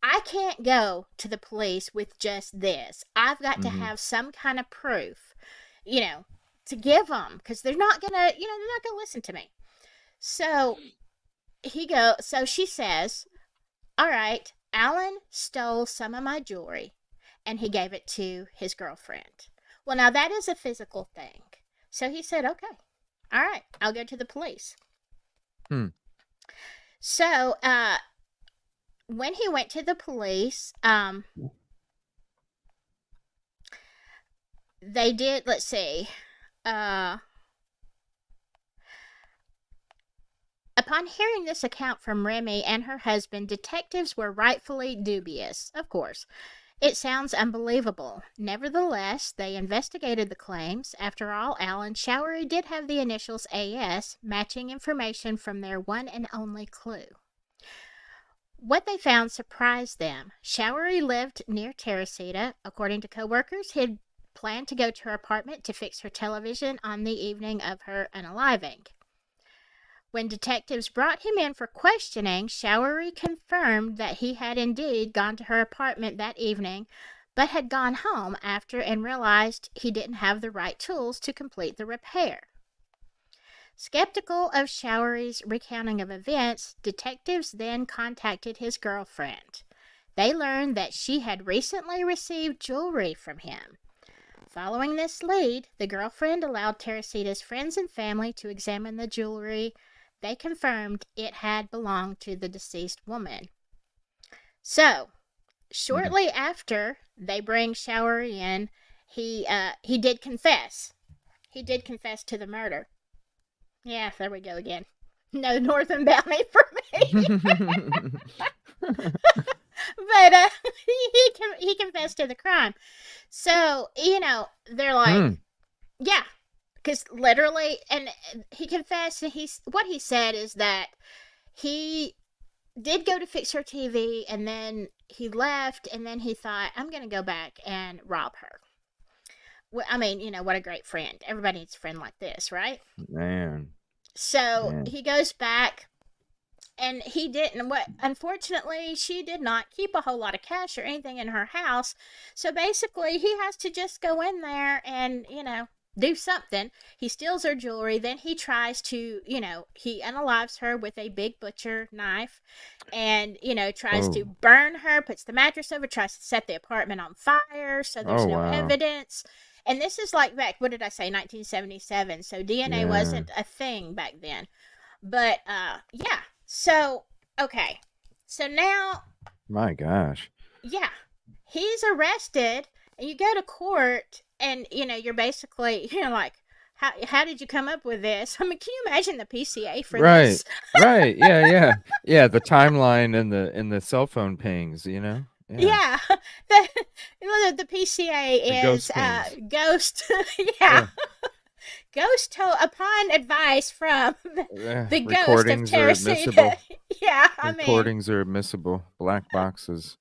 I can't go to the police with just this. I've got to have some kind of proof, to give them, because they're not gonna listen to me. So she says, all right, Alan stole some of my jewelry and he gave it to his girlfriend. Well, now that is a physical thing. So he said, okay, all right, I'll go to the police. Hmm. So, when he went to the police, they did, let's see, upon hearing this account from Remy and her husband, detectives were rightfully dubious, of course. It sounds unbelievable. Nevertheless, they investigated the claims. After all, Alan Showery did have the initials AS, matching information from their one and only clue. What they found surprised them. Showery lived near Teresita. According to co-workers, he'd planned to go to her apartment to fix her television on the evening of her unaliving. When detectives brought him in for questioning, Showery confirmed that he had indeed gone to her apartment that evening, but had gone home after and realized he didn't have the right tools to complete the repair. Skeptical of Showery's recounting of events, detectives then contacted his girlfriend. They learned that she had recently received jewelry from him. Following this lead, the girlfriend allowed Teresita's friends and family to examine the jewelry. They confirmed it had belonged to the deceased woman. So, shortly after they bring Showery in, he did confess. He did confess to the murder. Yeah, there we go again. No Northern Bounty for me. But he confessed to the crime. So, they're like, yeah. Because literally, and he confessed, and what he said is that he did go to fix her TV, and then he left, and then he thought, I'm going to go back and rob her. Well, I mean, what a great friend. Everybody needs a friend like this, right? Man. So he goes back, and he didn't. Unfortunately, she did not keep a whole lot of cash or anything in her house. So basically, he has to just go in there and, do something. He steals her jewelry. Then he tries to, he unalives her with a big butcher knife and, tries to burn her, puts the mattress over, tries to set the apartment on fire so there's no evidence. And this is like back, what did I say, 1977. So DNA wasn't a thing back then. But, yeah. So, okay. So now. My gosh. Yeah. He's arrested and you go to court and, you're basically, like, how did you come up with this? I mean, can you imagine the PCA for this? Right. Yeah. Yeah. The timeline and the cell phone pings, Yeah. The PCA is ghost. Yeah. Ghost upon advice from the ghost of Teresita. Yeah, recordings are admissible. Black boxes.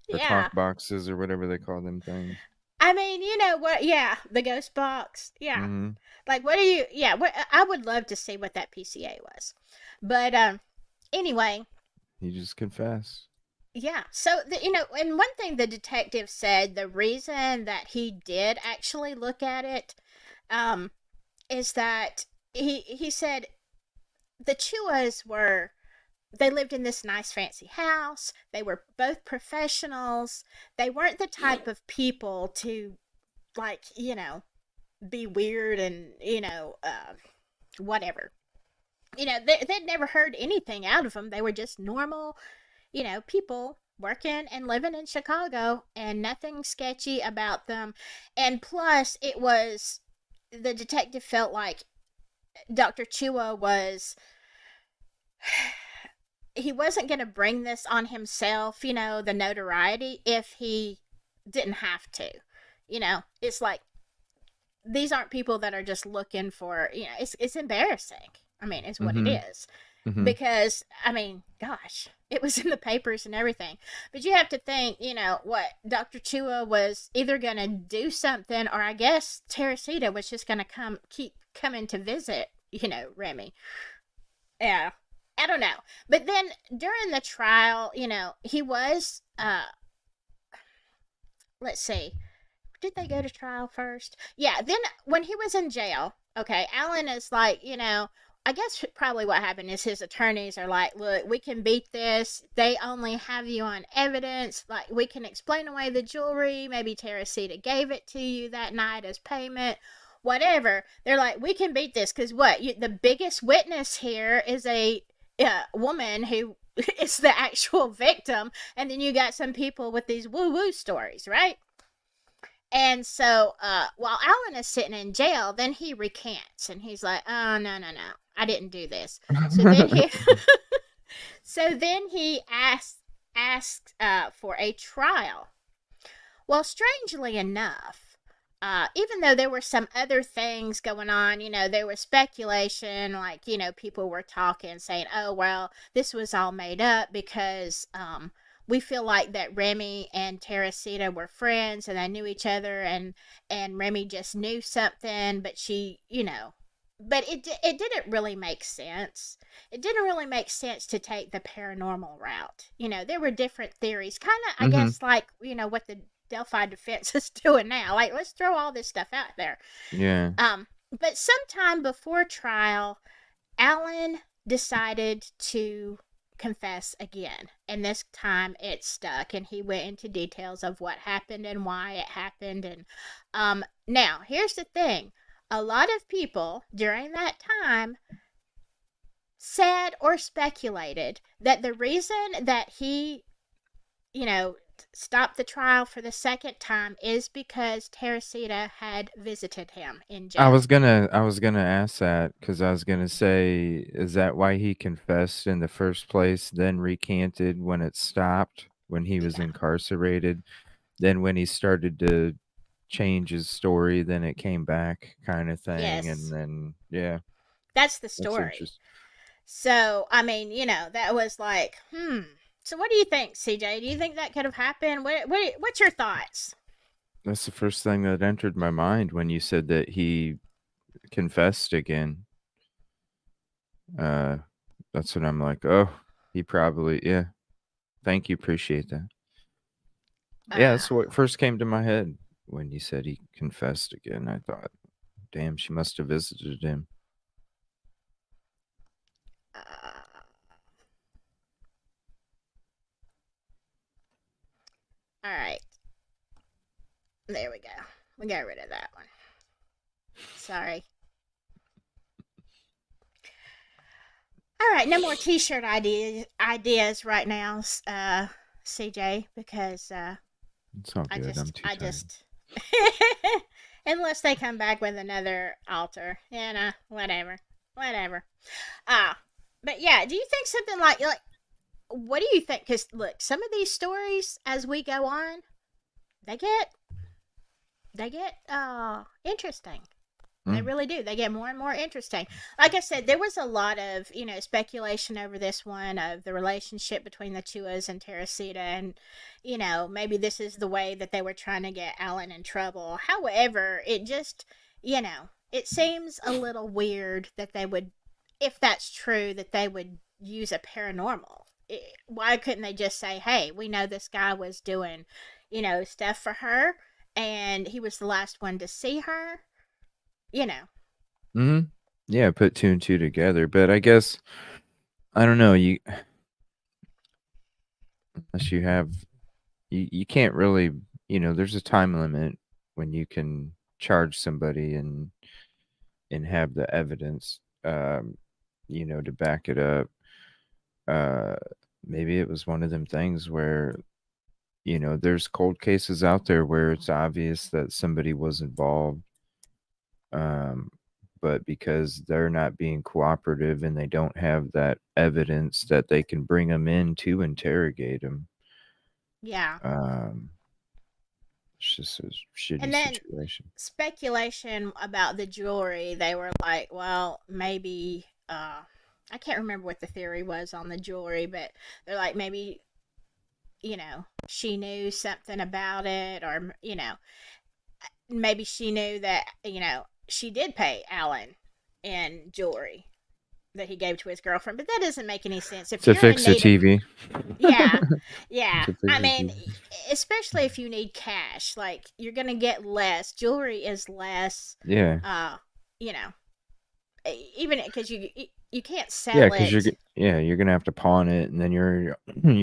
Or talk boxes or whatever they call them things. I mean, you know what? Yeah, the ghost box. Yeah. Mm-hmm. Like, what do you? Yeah, I would love to see what that PCA was, but anyway. He just confessed. Yeah. So and one thing the detective said, the reason that he did actually look at it, is that he said the Chuas they lived in this nice fancy house. They were both professionals. They weren't the type of people to, like, be weird and, whatever. They'd never heard anything out of them. They were just normal, people working and living in Chicago and nothing sketchy about them. And plus, the detective felt like Dr. Chua he wasn't going to bring this on himself, the notoriety, if he didn't have to. It's like, these aren't people that are just looking for, it's embarrassing. I mean, it's what it is. Mm-hmm. Because, I mean, gosh, it was in the papers and everything. But you have to think, what Dr. Chua was either going to do something, or I guess Teresita was just going to keep coming to visit, Remy. Yeah. I don't know. But then during the trial, he was, let's see. Did they go to trial first? Yeah. Then when he was in jail, okay, Alan is like, I guess probably what happened is his attorneys are like, look, we can beat this. They only have you on evidence. Like, we can explain away the jewelry. Maybe Teresita gave it to you that night as payment. Whatever. They're like, we can beat this because what? The biggest witness here is a woman who is the actual victim. And then you got some people with these woo woo stories, right? And so while Alan is sitting in jail, then he recants and he's like, "Oh no, no, no, I didn't do this." So then he, so then he asks for a trial. Well, strangely enough, even though there were some other things going on, there was speculation, like, people were talking, saying, oh, well, this was all made up because we feel like that Remy and Teresita were friends and they knew each other, and Remy just knew something, but but it didn't really make sense. It didn't really make sense to take the paranormal route. There were different theories, kind of, I Mm-hmm. guess, like, what the Delphi defense is doing now. Like, let's throw all this stuff out there. Yeah. But sometime before trial, Alan decided to confess again, and this time it stuck, and he went into details of what happened and why it happened. And now here's the thing: a lot of people during that time said or speculated that the reason that he, stopped the trial for the second time is because Teresita had visited him in jail. I was gonna ask that because I was gonna say, is that why he confessed in the first place, then recanted when it stopped, when he was Yeah. incarcerated? Then when he started to change his story, then it came back kind of thing, and Yes. then yeah, That's the that's story. interesting. So, I mean, that was like, So, what do you think, CJ? Do you think that could have happened? What's your thoughts? That's the first thing that entered my mind when you said that he confessed again. Uh, that's when I'm like, oh, he probably, yeah. Thank you, appreciate that. Yeah, Uh, that's what first came to my head when you said he confessed again. I thought, damn, she must have visited him. uh, all right. There we go. We got rid of that one. Sorry. All right, no more T-shirt ideas right now, CJ, because It's all good. I'm too I tired. just, unless they come back with another altar, whatever, whatever. Ah, but yeah, do you think something like what do you think? Because look, some of these stories as we go on, they get interesting. They Mm. really do. They get more and more interesting. Like I said, there was a lot of, speculation over this one of the relationship between the Chuas and Teresita, and, maybe this is the way that they were trying to get Alan in trouble. However, it just, it seems a little weird that they would, if that's true, that they would use a paranormal. Why couldn't they just say, hey, we know this guy was doing, stuff for her, and he was the last one to see her? You know. Hmm. Yeah, put two and two together. But I guess I don't know. You unless you have you can't really there's a time limit when you can charge somebody and have the evidence to back it up. Uh, maybe it was one of them things where there's cold cases out there where it's obvious that somebody was involved, um, but because they're not being cooperative and they don't have that evidence that they can bring them in to interrogate them, Yeah. um, it's just a shitty And then situation. speculation about the jewelry, they were like, well, maybe I can't remember what the theory was on the jewelry, but they're like maybe, she knew something about it, or maybe she knew that, she did pay Alan in jewelry that he gave to his girlfriend, but that doesn't make any sense. If To you're in fix the need of, TV. yeah, yeah. To fix I the mean, TV. especially if you need cash, like you're gonna get less. Jewelry is less. Yeah. Uh, you know, even because you can't Yeah, sell because it. you're gonna have to pawn it, and then you're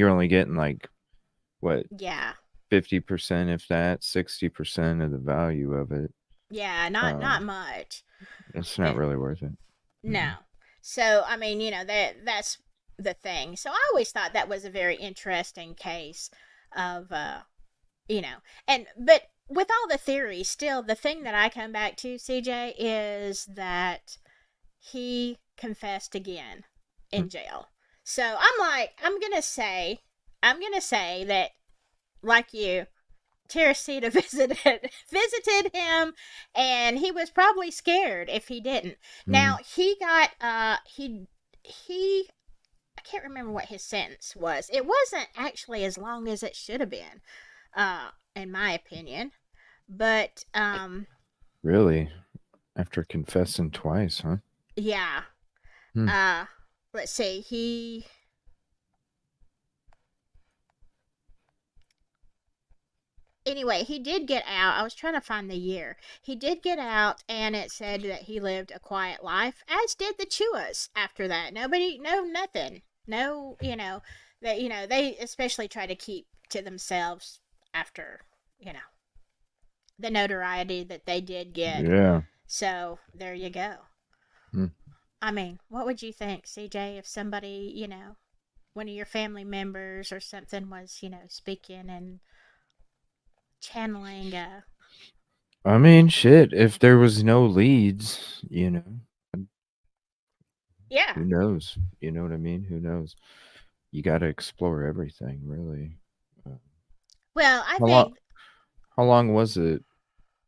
only getting like what Yeah, 50%, if that 60% of the value of it. yeah, not Um, much. it's Uh, not really worth it. No. Mm. So, I mean, that's the thing. So, I always thought that was a very interesting case of you know, but with all the theories, still the thing that I come back to, CJ, is that he confessed again in jail. So, I'm going to say that like you, Teresita visited him, and he was probably scared if he didn't. Now Mm. he got he I can't remember what his sentence was. It wasn't actually as long as it should have been, in my opinion. But Really? After confessing twice, huh? yeah. Hmm. Uh, let's see. He Anyway, he did get out. I was trying to find the year. He did get out, and it said that he lived a quiet life, as did the Chuas after that. Nobody, no, nothing. No, they especially try to keep to themselves after, you know, the notoriety that they did get. Yeah. So there you go. Hmm. I mean, what would you think, CJ, if somebody, one of your family members or something was, speaking and channeling I mean, shit. If there was no leads, yeah. who knows? You know what I mean? Who knows? You got to explore everything, really. Uh, Well, I how long? think How long was it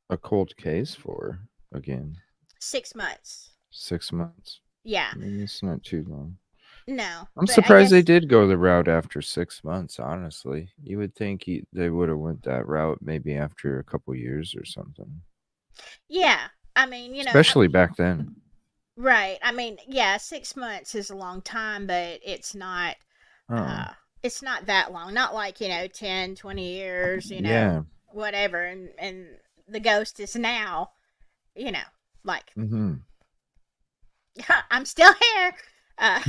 a cold case for? Again, 6 months. 6 months. Yeah. I mean, it's not too long. No, I'm but I surprised they guess did go the route after 6 months. Honestly, you would think they would have went that route maybe after a couple years or something. yeah. I mean, Especially back then. right. I mean, yeah, 6 months is a long time, but Oh, uh it's not that long. Not like, 10, 20 years, yeah. whatever. And the ghost is now, you know, like Mm-hmm. I'm still here. Uh,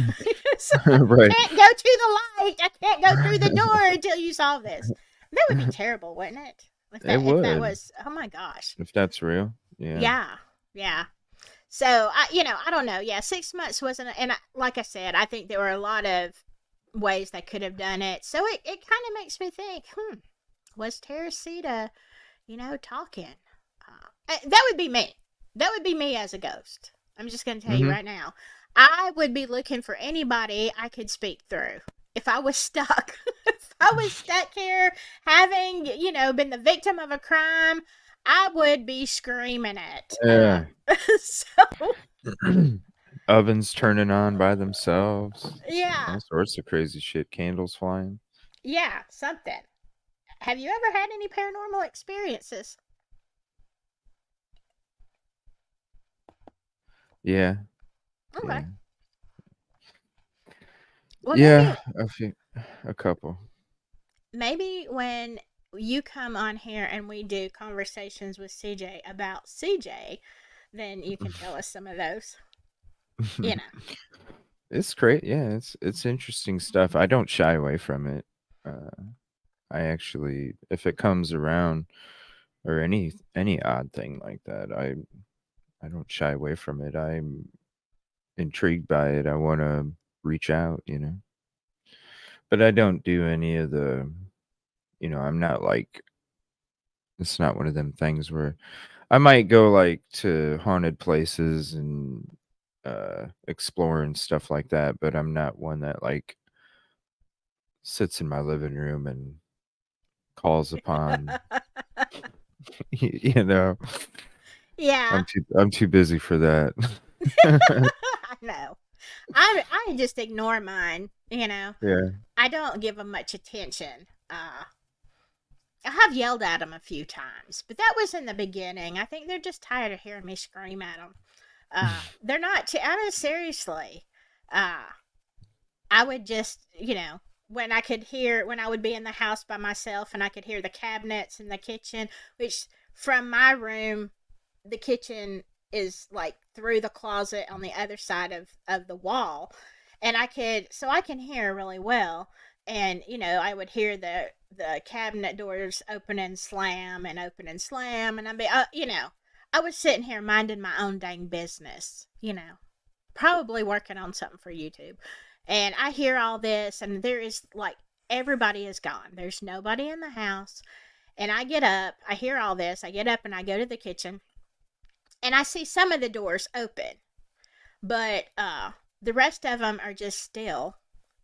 so I Right. can't go to the light. I can't go through the door until you solve this. That would be terrible, wouldn't it? It If that would, was, oh my gosh. if that's real. Yeah. Yeah, yeah. So I don't know. Yeah, 6 months wasn't, like I said, I think there were a lot of ways they could have done it. So it kind of makes me think, was Teresita, talking? That would be me. That would be me as a ghost. I'm just going to tell you Mm-hmm. right now. I would be looking for anybody I could speak through. If I was stuck, if I was stuck here having, been the victim of a crime, I would be screaming it. Yeah. So, Ovens turning on by themselves. yeah, All sorts of crazy shit. Candles flying. yeah, something. Have you ever had any paranormal experiences? Yeah. Okay. Yeah. Well, Yeah. A couple. maybe when you come on here and we do conversations with CJ about CJ, then you can tell us some of those. You know. It's great. Yeah, it's interesting stuff. I don't shy away from it. Uh, I actually, if it comes around or any odd thing like that, I don't shy away from it. I'm intrigued by it. I want to reach out. But I don't do any of I'm not like it's not one of them things where I might go like to haunted places and explore and stuff like that, but I'm not one that like sits in my living room and calls upon you know Yeah, I'm too busy for that. I know. I just ignore mine. Yeah. I don't give them much attention. I have yelled at them a few times, but that was in the beginning. I think they're just tired of hearing me scream at them. They're not. I mean, seriously. Uh, I would just, when I would be in the house by myself and I could hear the cabinets in the kitchen, which from my room, the kitchen is like through the closet on the other side of the wall, and I can hear really well. And I would hear the cabinet doors open and slam, and I'd be I was sitting here minding my own dang business, probably working on something for YouTube. And I hear all this, and there is like everybody is gone. There's nobody in the house. And I get up, I hear all this, I get up and I go to the kitchen, and I see some of the doors open, but the rest of them are just still.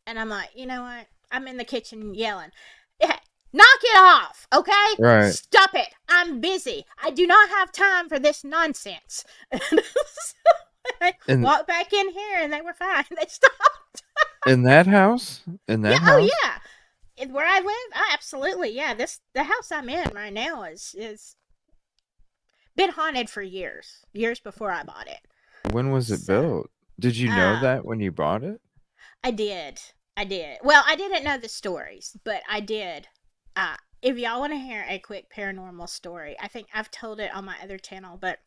And I'm like, you know what? I'm in the kitchen yelling, yeah, knock it off, okay? Right. Stop it. I'm busy. I do not have time for this nonsense. I walked back in here and they were fine. They stopped. In that house? In that house? Oh yeah. Where I live? Absolutely. Yeah. The house I'm in right now is been haunted for years. Years before I bought it. When was it built? Did you know that when you bought it? I did. Well, I didn't know the stories, but I did. If y'all want to hear a quick paranormal story, I think I've told it on my other channel, but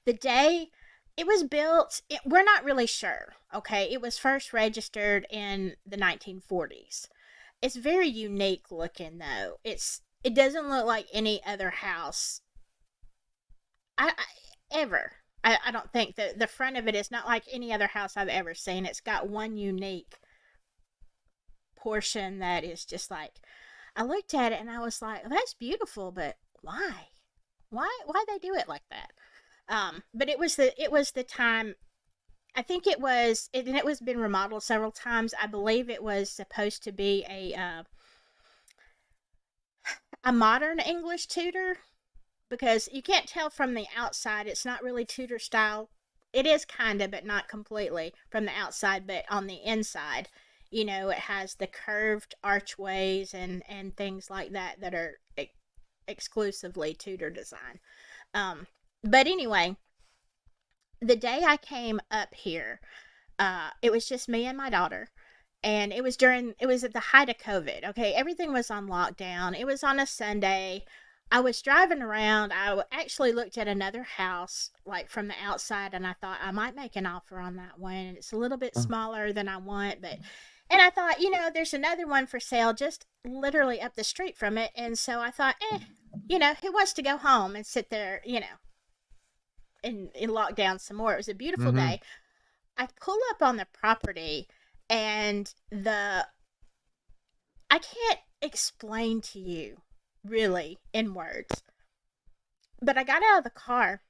the day it was built, we're not really sure, okay? It was first registered in the 1940s. It's very unique looking, though. It doesn't look like any other house ever. I don't think the front of it is not like any other house I've ever seen. It's got one unique portion that is just like, I looked at it and I was like, that's beautiful, but why they do it like that? But it was the time, I think it was been remodeled several times. I believe it was supposed to be a modern English Tudor, because you can't tell from the outside. It's not really Tudor style. It is kind of, but not completely from the outside, but on the inside, it has the curved archways and things like that are exclusively Tudor design. But anyway, the day I came up here, it was just me and my daughter, and it was at the height of COVID. Okay, everything was on lockdown. It was on a Sunday. I was driving around. I actually looked at another house, like from the outside, and I thought I might make an offer on that one. And it's a little bit smaller than I want, and I thought, there's another one for sale just literally up the street from it. And so I thought, who wants to go home and sit there, and lock down some more? It was a beautiful day. I pull up on the property, and I can't explain to you really in words, but I got out of the car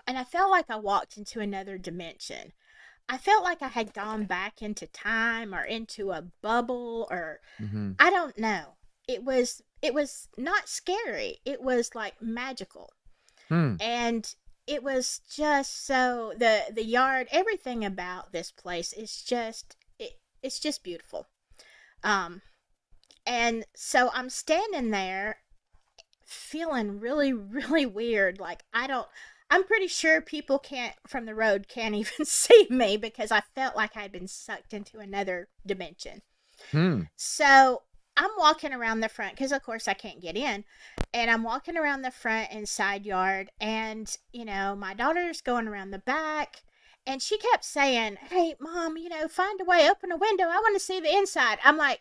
and I felt like I walked into another dimension. I felt like I had gone back into time or into a bubble, or I don't know. It was not scary. It was like magical. And it was just so, the yard, everything about this place is just, it's just beautiful. And so I'm standing there feeling really, really weird. Like, I'm pretty sure people from the road can't even see me, because I felt like I'd been sucked into another dimension. So I'm walking around the front, because of course I can't get in. And I'm walking around the front and side yard, and, my daughter's going around the back. And she kept saying, hey, Mom, find a way, open a window. I want to see the inside. I'm like,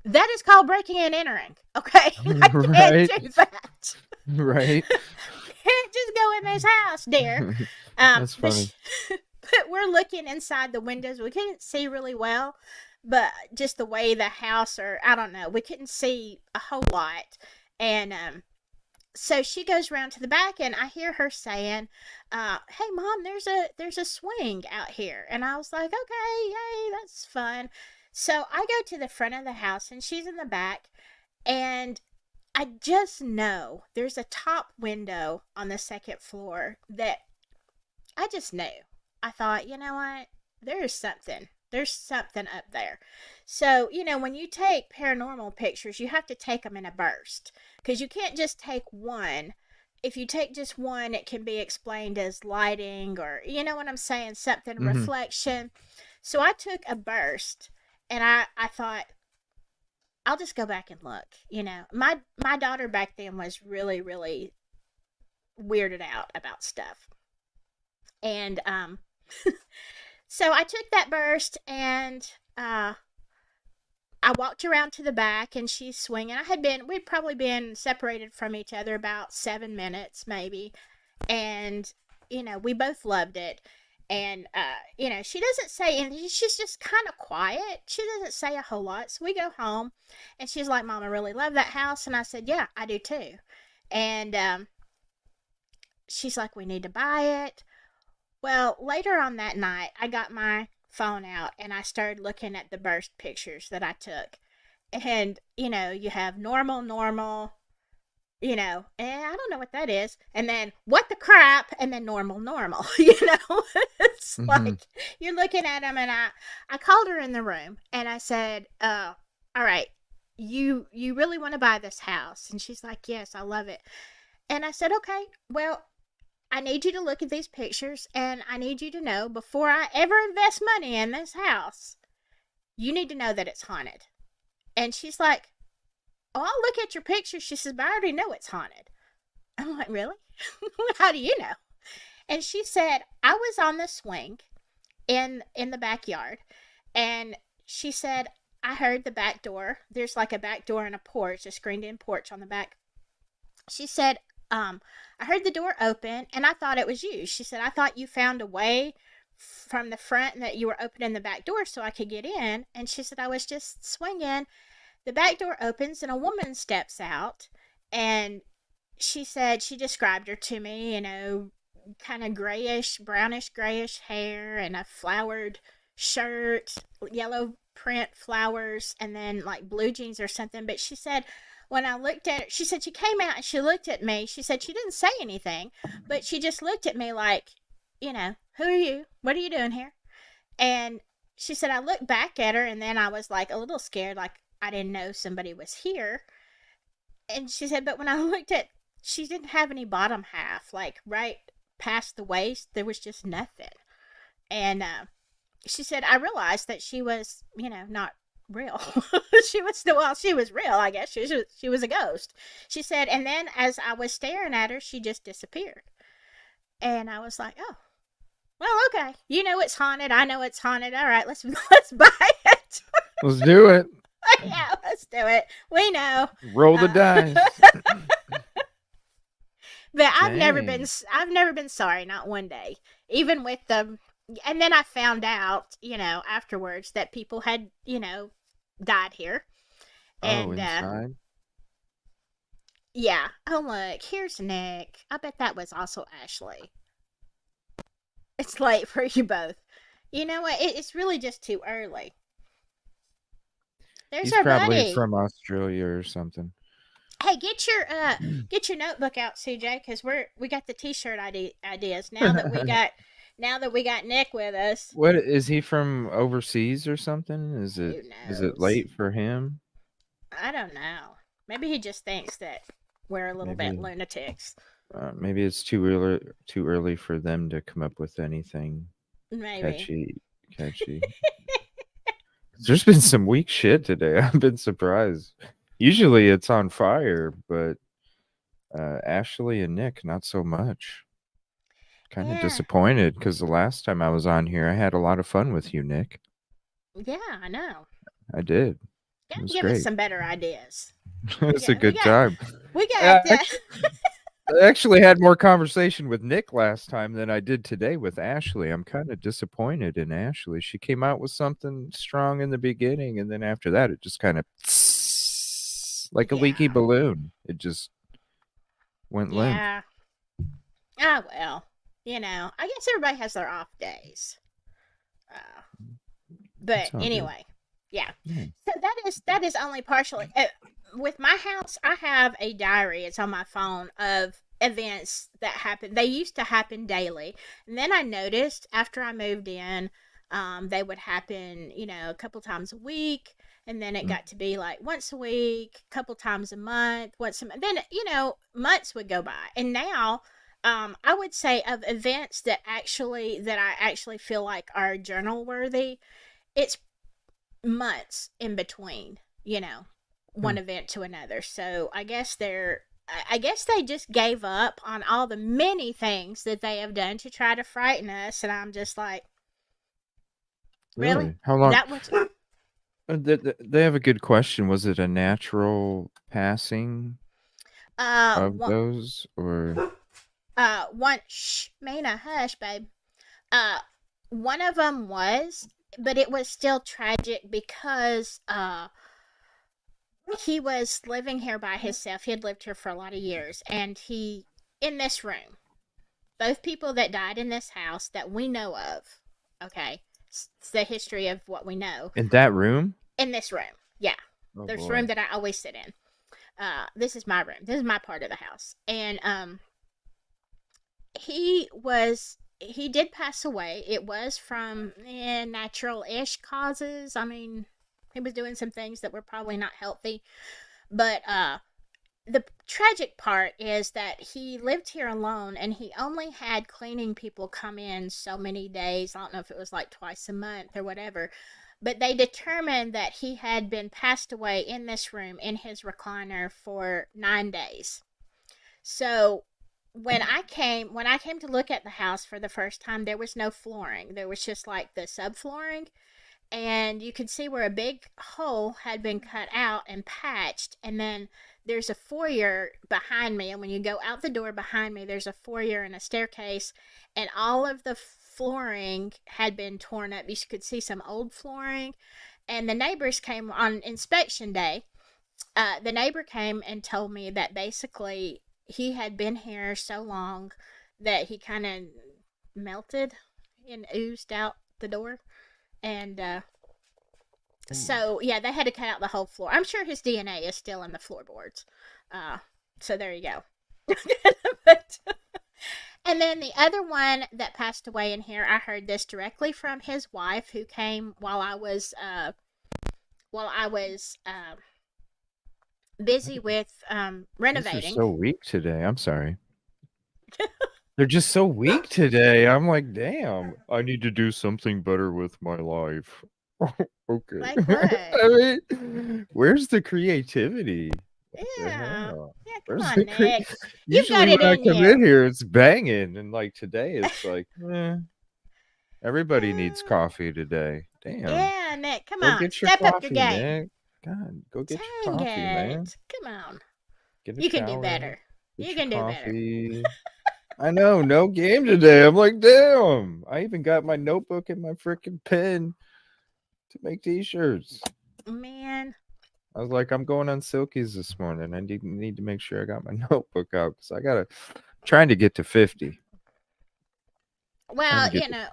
that is called breaking and entering, okay? I can't do that. Right. Can't just go in this house, dear. That's funny. But we're looking inside the windows. We couldn't see really well, but just the way the house, or I don't know, we couldn't see a whole lot. And so she goes around to the back, and I hear her saying, hey, Mom, there's a swing out here. And I was like, okay, yay, that's fun. So I go to the front of the house, and she's in the back, and I just know there's a top window on the second floor that I just knew. I thought, you know what? There's something up there. So, when you take paranormal pictures, you have to take them in a burst, because you can't just take one. If you take just one, it can be explained as lighting, or, you know what I'm saying? Something, reflection. So I took a burst. And I thought, I'll just go back and look. My daughter back then was really, really weirded out about stuff. And so I took that burst and I walked around to the back and she's swinging. We'd probably been separated from each other about 7 minutes, maybe. And, we both loved it. And, she doesn't say anything. She's just kind of quiet. She doesn't say a whole lot. So we go home and she's like, Mom, I really love that house. And I said, yeah, I do too. And, she's like, we need to buy it. Well, later on that night, I got my phone out and I started looking at the burst pictures that I took. And, you have normal, normal, and I don't know what that is. And then what the crap, and then normal, normal, It's Hmm. like you're looking at them, and I called her in the room and I said, all right, you really want to buy this house? And she's like, yes, I love it. And I said, okay, well, I need you to look at these pictures and I need you to know before I ever invest money in this house, you need to know that it's haunted. And she's like, oh, I'll look at your pictures. She says, but I already know it's haunted. I'm like, really? How do you know? And she said, I was on the swing in the backyard, and she said, I heard the back door. There's like a back door and a porch, a screened in porch on the back. She said, I heard the door open and I thought it was you. She said, I thought you found a way from the front and that you were opening the back door so I could get in. And she said, I was just swinging. The back door opens and a woman steps out. And she said, she described her to me, kind of grayish, brownish grayish hair and a flowered shirt, yellow print flowers, and then like blue jeans or something. But she said, when I looked at her, she said she came out and she looked at me. She said she didn't say anything, but she just looked at me like, who are you? What are you doing here? And she said, I looked back at her and then I was like a little scared, like I didn't know somebody was here. And she said, but when I looked at, she didn't have any bottom half, like right past the waist, there was just nothing. And she said, I realized that she was, not real. She was real, I guess. She was a ghost. She said, and then as I was staring at her, she just disappeared. And I was like, oh, well, okay. You know it's haunted. I know it's haunted. All right, let's buy it. Let's do it. Yeah, let's do it. We know. Roll the Uh, dice. but Dang. I've never been sorry, not one day. Even with the, and then I found out, afterwards that people had, died here. Oh, And inside? yeah. Oh look, here's Nick. I bet that was also Ashley. It's late for you both. You know what? It's really just too early. There's He's our probably buddy. from Australia or something. Hey, get your notebook out, CJ, because we got the T-shirt ideas now that we got Nick with us. What is he from overseas or something? Who Is it knows? late for him? I don't know. Maybe he just thinks that we're a little bit Maybe lunatics. maybe it's too early for them to come up with anything Maybe. catchy. There's been some weak shit today. I've been surprised. Usually it's on fire, but Ashley and Nick not so much. Kind of Yeah. disappointed because the last time I was on here, I had a lot of fun with you, Nick. Yeah, I know. I did. It Gotta was give us great. some better ideas. It's a We good got time. we got I I actually had more conversation with Nick last time than I did today with Ashley. I'm kind of disappointed in Ashley. She came out with something strong in the beginning, and then after that, it just kind of like a leaky yeah. balloon. It just went limp. Yeah. Ah, well. I guess everybody has their off days. Uh, but It's all good. anyway, yeah. Yeah. So that is only partially with my house. I have a diary. It's on my phone of events that happen. They used to happen daily, and then I noticed after I moved in, they would happen, a couple times a week, and then it Mm. got to be like once a week, a couple times a month, once a month. Then months would go by, and now. I would say of events that I actually feel like are journal worthy, it's months in between, one Mm. event to another. So I guess they're I guess they just gave up on all the many things that they have done to try to frighten us, and I'm just like, really? Really? How long? That was They have a good question. Was it a natural passing of one those, or one shh, Mina, hush, babe. Uh, one of them was, but it was still tragic because he was living here by himself. He had lived here for a lot of years, and he in this room. Both people that died in this house that we know of. Okay, it's the history of what we know in that room? in this room. Yeah, Oh there's a room boy. that I always sit in. This is my room. This is my part of the house, and he did pass away. It was from natural-ish causes. I mean, he was doing some things that were probably not healthy, but the tragic part is that he lived here alone and he only had cleaning people come in so many days. I don't know if it was like twice a month or whatever, but they determined that he had been passed away in this room in his recliner for 9 days. So when I came to look at the house for the first time, there was no flooring. There was just like the subflooring, and you could see where a big hole had been cut out and patched, and then there's a foyer behind me, and when you go out the door behind me there's a foyer and a staircase, and all of the flooring had been torn up. You could see some old flooring, and the neighbors came on inspection day. The neighbor came and told me that basically he had been here so long that he kind of melted and oozed out the door, and so yeah, they had to cut out the whole floor. I'm sure his DNA is still in the floorboards. Uh, so there you go. But, and then the other one that passed away in here, I heard this directly from his wife, who came while I was busy with These are renovating. so weak today. I'm sorry. They're just so weak today. I'm like, damn, I need to do something better with my life. Okay. Like what? I mean, where's the creativity? What the Yeah, hell? yeah. Come Where's on, the Nick. You've got Usually it when I in come you. in here, it's banging, and like today, it's like, everybody needs Uh, coffee today. Damn. yeah, Nick. Come Go on, get your step up your coffee, game. Nick. God, go get your Dang coffee, man. it! Come on. Get a You can do shower, better. get You your can do better. coffee. I know, no game today. I'm like, damn. I even got my notebook and my freaking pen to make t-shirts. Man. I was like, I'm going on Silkies this morning. I need to make sure I got my notebook out because I gotta trying to get to 50. Trying Well, to get to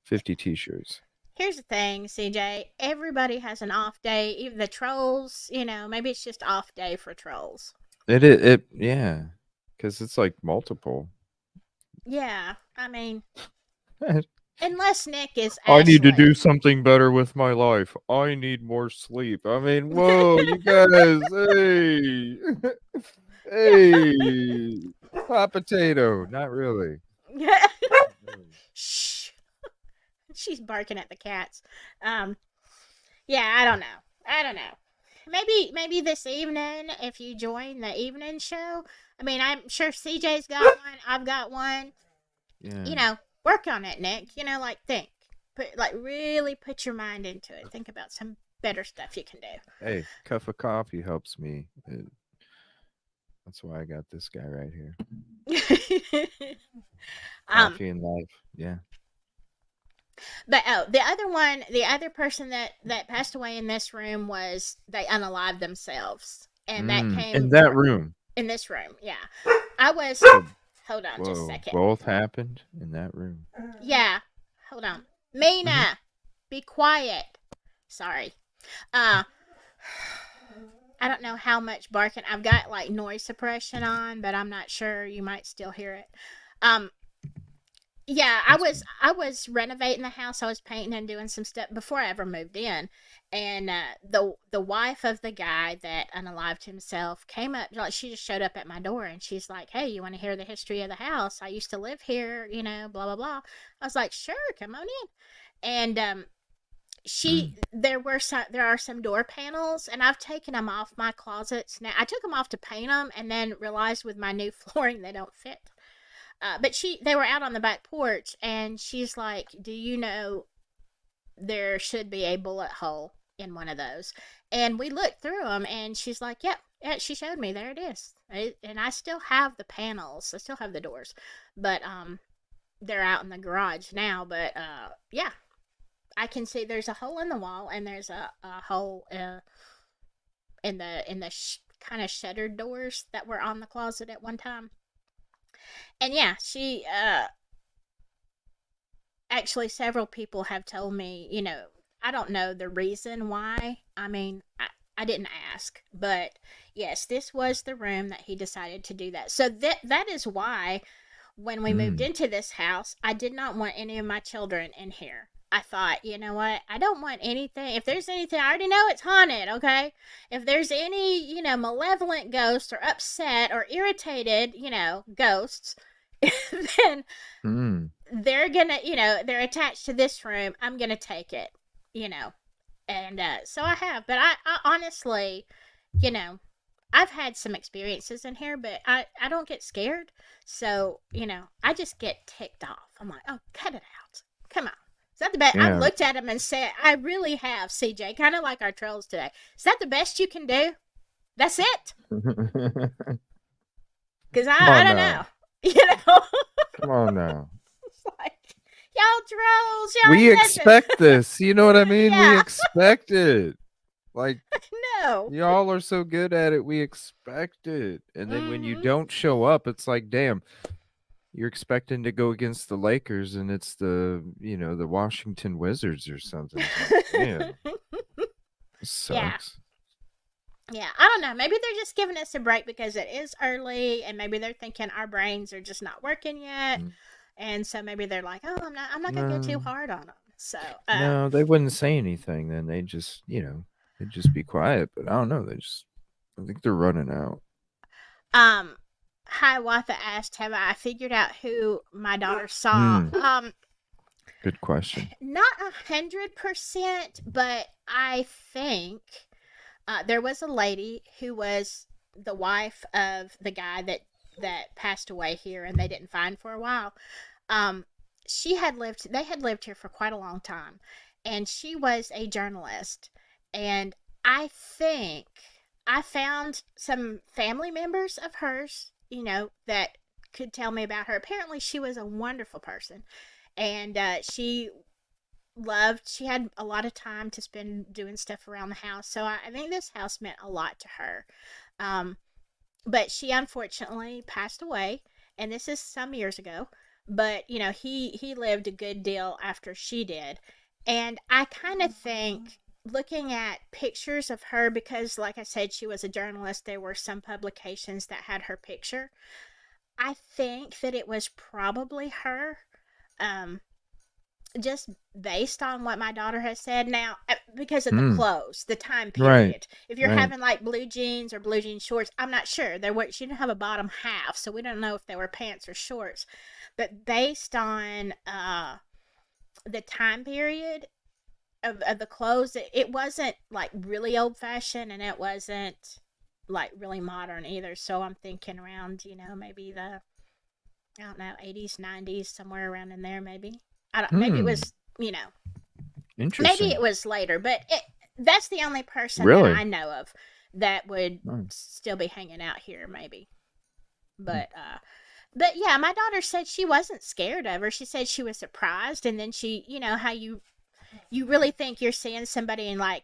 50 t-shirts. here's the thing, CJ. Everybody has an off day. Even the trolls, maybe it's just off day for trolls. Yeah, because it's like multiple. Yeah, I mean, unless Nick is I need to Ashley. do something better with my life. I need more sleep. I mean, whoa, you guys, hey, hey, hot potato. Not really. Shh. She's barking at the cats. Um, yeah, I don't know. I don't know. Maybe this evening, if you join the evening show. I mean, I'm sure CJ's got one. I've got one. Yeah. Work on it, Nick. Like think, really put your mind into it. Think about some better stuff you can do. Hey, cup of coffee helps me. That's why I got this guy right here. Coffee and life. Yeah. But the other person that passed away in this room was they unalived themselves, and that came in that room. in this room. Yeah, I was. Hold on, just a second. Both happened in that room. Yeah, hold on, Mina, be quiet. Sorry. I don't know how much barking. I've got like noise suppression on, but I'm not sure. You might still hear it. Yeah, I was renovating the house. I was painting and doing some stuff before I ever moved in, and the wife of the guy that unalived himself came up. Like she just showed up at my door, and she's like, "Hey, you want to hear the history of the house? I used to live here, blah blah blah." I was like, "Sure, come on in," and she there are some door panels, and I've taken them off my closets. Now I took them off to paint them, and then realized with my new flooring they don't fit. But they were out on the back porch, and she's like, "Do you know there should be a bullet hole in one of those?" And we looked through them, and she's like, "Yep." Yeah, she showed me. There it is. And I still have the panels. I still have the doors, but they're out in the garage now. But yeah, I can see there's a hole in the wall, and there's a hole in the kind of shuttered doors that were on the closet at one time. And yeah, she actually several people have told me, I don't know the reason why. I mean, I didn't ask, but yes, this was the room that he decided to do that. So that is why when we moved Mm. into this house, I did not want any of my children in here. I thought, you know what? I don't want anything. If there's anything, I already know it's haunted, okay? If there's any, malevolent ghosts or upset or irritated, ghosts, then Mm. they're gonna, they're attached to this room. I'm gonna take it, you know. And so I have. But I honestly, you know, I've had some experiences in here, but I don't get scared. So, I just get ticked off. I'm like, oh, cut it out. Come on. Is that the best? I've Yeah. looked at him and said, I really have, CJ, kind of like our trolls today. Is that the best you can do? That's it? Come Because I on don't now. know. You know? Come on now. It's like, y'all trolls, y'all We ain't nothing. expect this. You know what I mean? We Yeah. expect it. Like, No. y'all are so good at it. We expect it. And then when you Mhm. don't show up, it's like, damn, you're expecting to go against the Lakers and it's the Washington Wizards or something. It's like, damn, this Yeah. sucks. Yeah, I don't know. Maybe they're just giving us a break because it is early, and maybe they're thinking our brains are just not working yet, Mm. and so maybe they're like, "Oh, I'm not gonna go too No, hard on them." So, no, they wouldn't say anything then. They just, they'd just be quiet. But I don't know. I think they're running out. um, Hiawatha asked, "Have I figured out who my daughter saw?" Mm, good question. Not 100%, but I think there was a lady who was the wife of the guy that passed away here, and they didn't find for a while. Um, they had lived here for quite a long time, and she was a journalist. And I think I found some family members of hers, that could tell me about her. Apparently, she was a wonderful person, and she had a lot of time to spend doing stuff around the house. So I think this house meant a lot to her. Um, but she unfortunately passed away, and this is some years ago. But he lived a good deal after she did, and I kind of think looking at pictures of her, because like I said, she was a journalist. There were some publications that had her picture. I think that it was probably her. Um, just based on what my daughter has said now, because of the Mm, clothes, the time right, period. If you're right. having like blue jeans or blue jean shorts, I'm not sure. She didn't have a bottom half, so we don't know if they were pants or shorts. But based on the time period of the clothes, it wasn't like really old fashioned, and it wasn't like really modern either. So I'm thinking around, maybe the, I don't know, 80s, 90s, somewhere around in there, maybe. I don't. Maybe it Hmm. was, maybe it Interesting. was later, but that's the only person that Really? I know of that would Oh, still be hanging out here, maybe. hmm. But yeah, my daughter said she wasn't scared of her. She said she was surprised, and then she, how you really think you're seeing somebody, and like,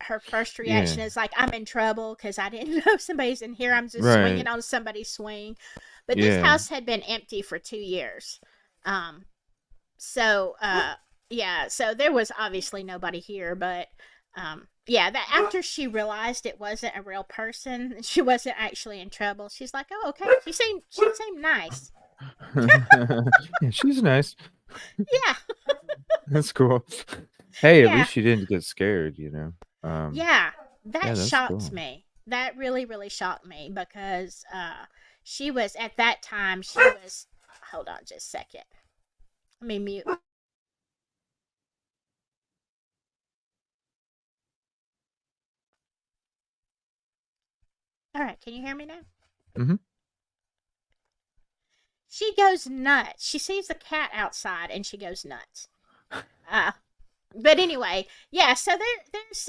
her first Yeah. reaction is like, I'm in trouble because I didn't know somebody's in here. I'm just Right. swinging on somebody's swing. But this Yeah. house had been empty for 2 years. Um, so yeah, so there was obviously nobody here, but yeah, that after she realized it wasn't a real person, she wasn't actually in trouble, she's like, oh, okay, she seemed nice. Yeah, she's nice. Yeah. That's cool. Hey, at Yeah. least she didn't get scared, Yeah, Yeah, that that's shocked cool. me. That really, really shocked me because she was, at that time, she was, hold on just a second. Let me mute. All right, can you hear me now? Mm-hmm. She goes nuts. She sees the cat outside and she goes nuts. Uh, but anyway, yeah. So there's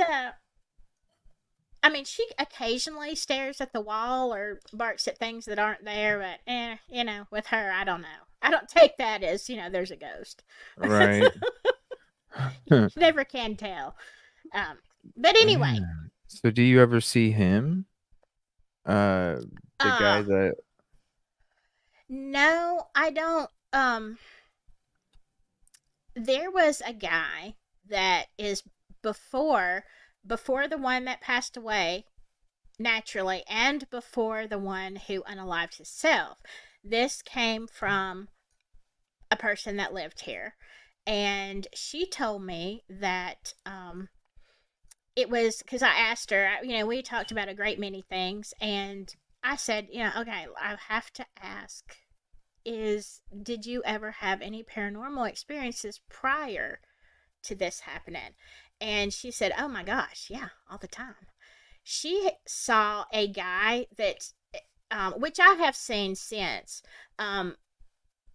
I mean, she occasionally stares at the wall or barks at things that aren't there, but with her, I don't know. I don't take that as there's a ghost. Right. You never can tell. But anyway, Yeah. So do you ever see him? Uh, the uh, guy that. no, I don't. There was a guy that is before before the one that passed away naturally, and before the one who unalived himself. This came from a person that lived here, and she told me that it was because I asked her. We talked about a great many things, and I said, okay, I have to ask. Did you ever have any paranormal experiences prior to this happening? And she said, oh my gosh, yeah, all the time. She saw a guy that, which I have seen since, um,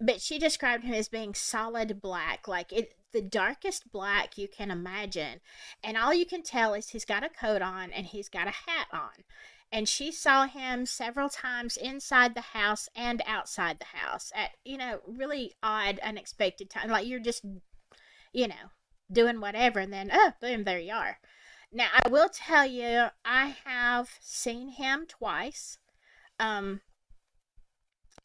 but she described him as being solid black, like the darkest black you can imagine. And all you can tell is he's got a coat on and he's got a hat on. And she saw him several times inside the house and outside the house at, really odd, unexpected time. Like you're just, you know, doing whatever, and then, oh, boom, there you are. Now, I will tell you, I have seen him twice. Um,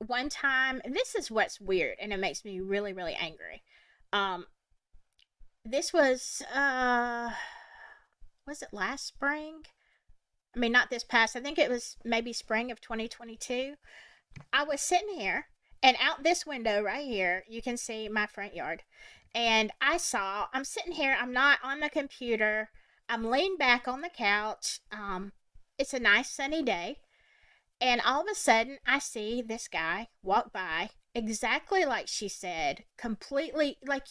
One time, and this is what's weird, and it makes me really, really angry. Um, this was it last spring? I mean, not this past. I think it was maybe spring of 2022. I was sitting here, and out this window right here, you can see my front yard. And I'm sitting here, I'm not on the computer, I'm leaned back on the couch. It's a nice sunny day. And all of a sudden, I see this guy walk by exactly like she said, completely like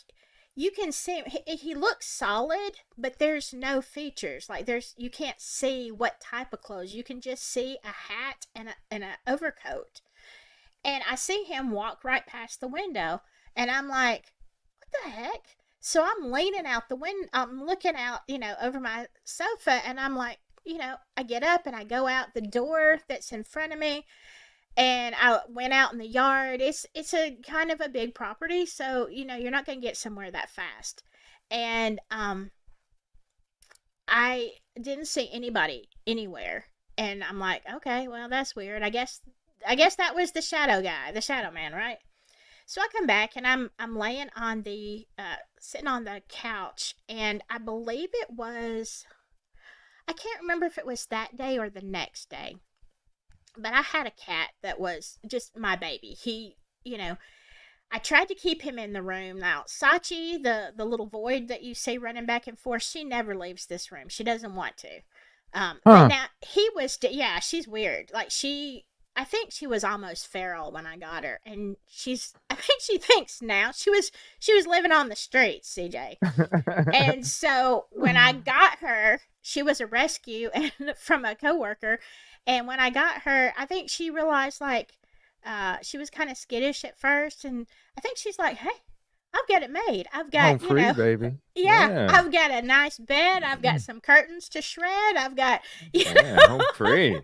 you can see him. He looks solid, but there's no features. Like you can't see what type of clothes. You can just see a hat and a overcoat. And I see him walk right past the window, and I'm like, what the heck? So I'm leaning out the window, I'm looking out, over my sofa, and I'm like, I get up and I go out the door that's in front of me, and I went out in the yard. It's a kind of a big property, so you're not going to get somewhere that fast. And I didn't see anybody anywhere, and I'm like, okay, well that's weird. I guess that was the shadow guy, the shadow man, right? So I come back and I'm laying on the sitting on the couch, and I believe it was, I can't remember if it was that day or the next day, but I had a cat that was just my baby. I tried to keep him in the room. Now, Sachi, the little void that you see running back and forth, she never leaves this room. She doesn't want to. But Huh. now he was, yeah, she's weird. Like I think she was almost feral when I got her, and I think she thinks now she was living on the streets, CJ. And so when I got her, she was a rescue and from a coworker. And when I got her, I think she realized like she was kind of skittish at first, and I think she's like, "Hey, I've got it made. I've Home got, free, baby. yeah, Yeah. I've got a nice bed. I've got some curtains to shred. I've got, Yeah, home free.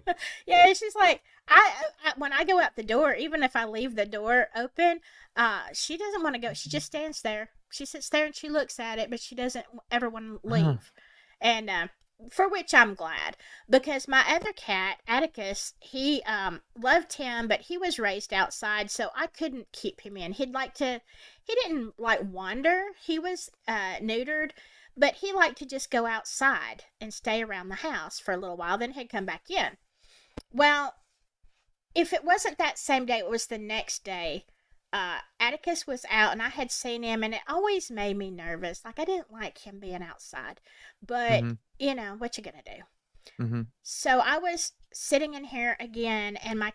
yeah." She's like, I when I go out the door, even if I leave the door open, she doesn't want to go. She just stands there. She sits there and she looks at it, but she doesn't ever want to Huh. leave. And for which I'm glad, because my other cat, Atticus, he loved him, but he was raised outside, so I couldn't keep him in. He didn't like wander. He was neutered, but he liked to just go outside and stay around the house for a little while. Then he'd come back in. Well, if it wasn't that same day, it was the next day. Atticus was out, and I had seen him, and it always made me nervous. Like I didn't like him being outside, but Mm-hmm. what you gonna do? Mm-hmm. So I was sitting in here again, and my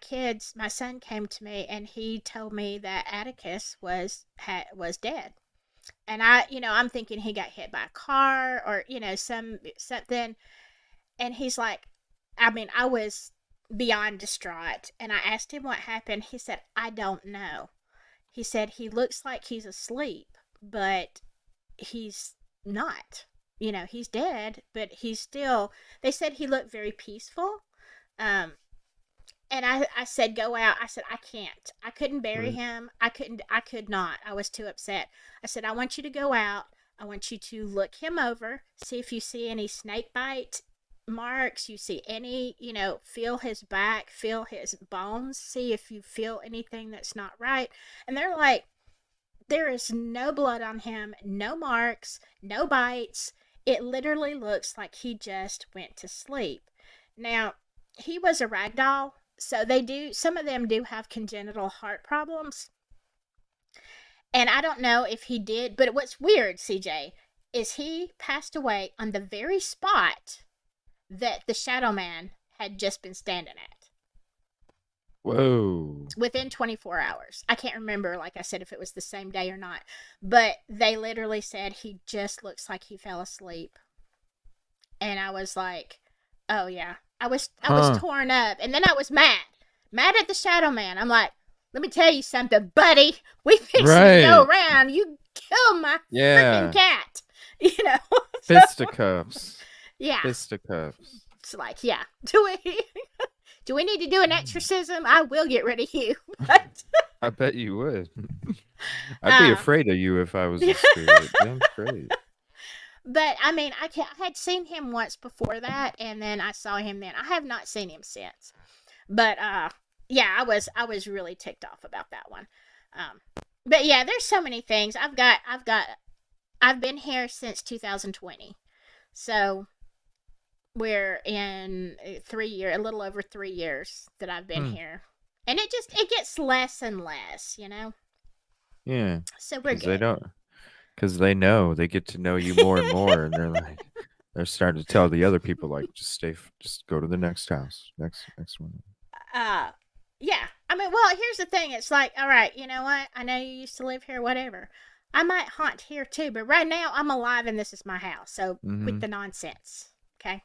son came to me, and he told me that Atticus was dead. And I'm thinking he got hit by a car or something. And he's like, I mean, I was beyond distraught. And I asked him what happened. He said, I don't know. He said he looks like he's asleep, but he's not. You know, he's dead, but he's still. They said he looked very peaceful. Um, and I said, go out. I said, I can't. I couldn't bury Right. him. I could not. I was too upset. I said, I want you to go out. I want you to look him over, see if you see any snake bite marks, you see any, feel his back, feel his bones, see if you feel anything that's not right. And they're like, there is no blood on him, no marks, no bites. It literally looks like he just went to sleep. Now, he was a rag doll, so some of them do have congenital heart problems. And I don't know if he did, but what's weird, CJ, is he passed away on the very spot that the Shadow Man had just been standing at. Whoa. Within 24 hours. I can't remember, like I said, if it was the same day or not. But they literally said he just looks like he fell asleep. And I was like, oh yeah. I was torn up. And then I was mad. Mad at the Shadow Man. I'm like, let me tell you something, buddy. We fixing to go around. You kill my freaking cat. You know? Fisticuffs. Yeah. Fisticuffs. It's like, yeah. Do we need to do an exorcism? I will get rid of you. But I bet you would. I'd be afraid of you if I was a spirit. Damn straight. But I mean, I had seen him once before that, and then I saw him then. I have not seen him since. But yeah, I was really ticked off about that one. But yeah, there's so many things. I've been here since 2020. So we're in a little over 3 years that I've been here. And it gets less and less, you know? Yeah. So we're good. Because they get to know you more and more, and they're starting to tell the other people, like, just go to the next house, next one. Yeah. I mean, well, here's the thing. It's like, all right, you know what? I know you used to live here, whatever. I might haunt here too, but right now I'm alive and this is my house. So quit the nonsense, okay?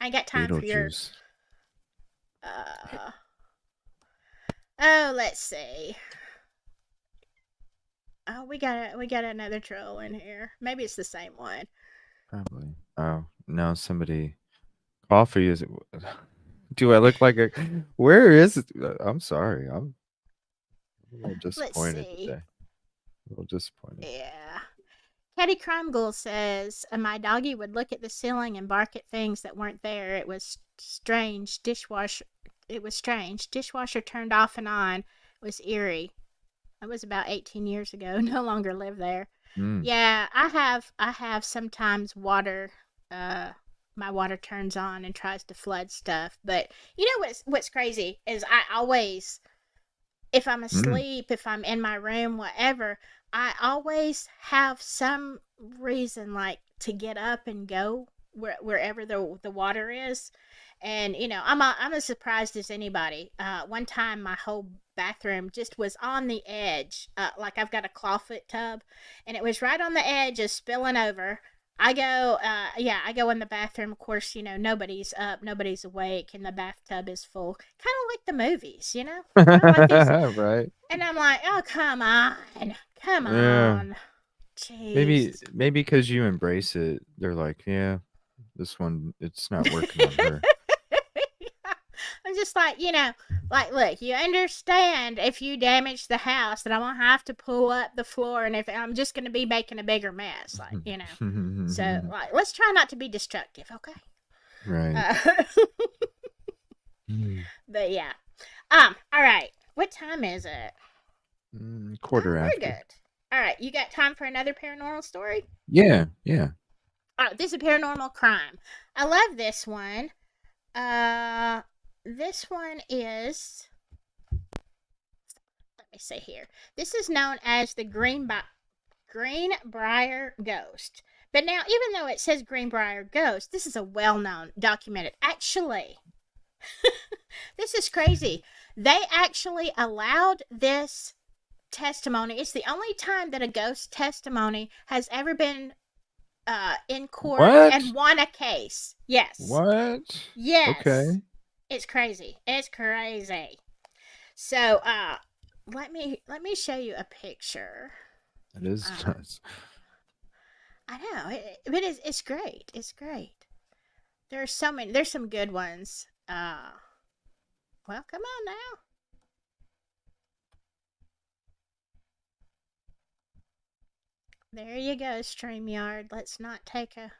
I ain't got time for your. Oh, let's see. Oh, we got another troll in here. Maybe it's the same one. Probably. Oh no, somebody. Coffee is. Do I look like a? Where is it? I'm sorry. I'm a little disappointed today. A little disappointed. Yeah. Caddy Crime Ghoul says, my doggy would look at the ceiling and bark at things that weren't there. It was strange. Dishwasher turned off and on. It was eerie. That was about 18 years ago. No longer live there. Yeah, I have sometimes water. My water turns on and tries to flood stuff. But you know what's crazy is I always, if I'm asleep, if I'm in my room, whatever, I always have some reason like to get up and go wherever the water is. And I'm as surprised as anybody. One time my whole bathroom just was on the edge. Like I've got a clawfoot tub, and it was right on the edge of spilling over. I go in the bathroom. Of course, nobody's up, nobody's awake, and the bathtub is full. Kind of like the movies, Like right. And I'm like, oh, come on. Jeez. Maybe because you embrace it, they're like, yeah, this one, it's not working on her. I'm just like, look, you understand if you damage the house that I'm going to have to pull up the floor, and if I'm just going to be making a bigger mess, So, like, let's try not to be destructive, okay? Right. But, yeah. All right. What time is it? Quarter after. We're good. All right. You got time for another paranormal story? Yeah. All right. This is a paranormal crime. I love this one. This one is, let me see here. This is known as the Greenbrier Ghost. But now, even though it says Greenbrier Ghost, this is a well-known, documented. Actually, this is crazy. They actually allowed this testimony. It's the only time that a ghost testimony has ever been in court and won a case. Yes. What? Yes. Okay. It's crazy. It's crazy. So, let me show you a picture. It is Uh, nuts. I know it's great. It's great. There's so many. There's some good ones. Well, come on now. There you go, StreamYard. Let's not take a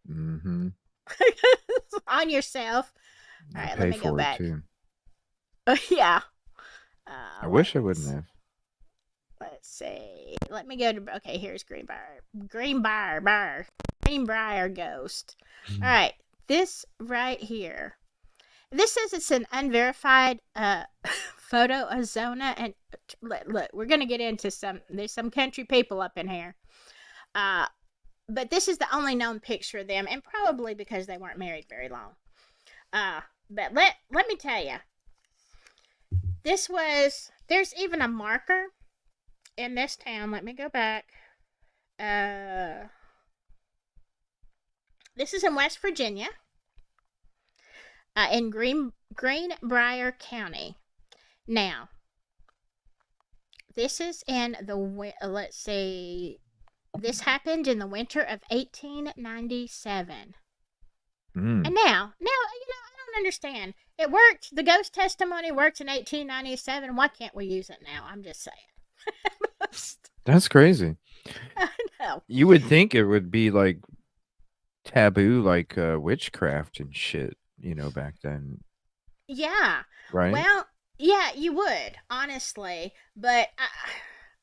Mm-hmm. on yourself. All I right, let pay me go for it back. too. Oh yeah. I wish I wouldn't Let's have. let's see. Let me go to okay. Here's Greenbrier Ghost. All right, this right here. This says it's an unverified photo of Zona, and look, we're gonna get into some. There's some country people up in here. Uh, but this is the only known picture of them, and probably because they weren't married very long. But let me tell you, there's even a marker in this town. Let me go back. Uh, this is in West Virginia, in Greenbrier County. Now, this is in the let's see. This happened in the winter of 1897. Mm. And now, I don't understand. It worked. The ghost testimony worked in 1897. Why can't we use it now? I'm just saying. That's crazy. I know. You would think it would be like taboo, like witchcraft and shit, back then, Yeah. right? Well, yeah, you would, honestly. But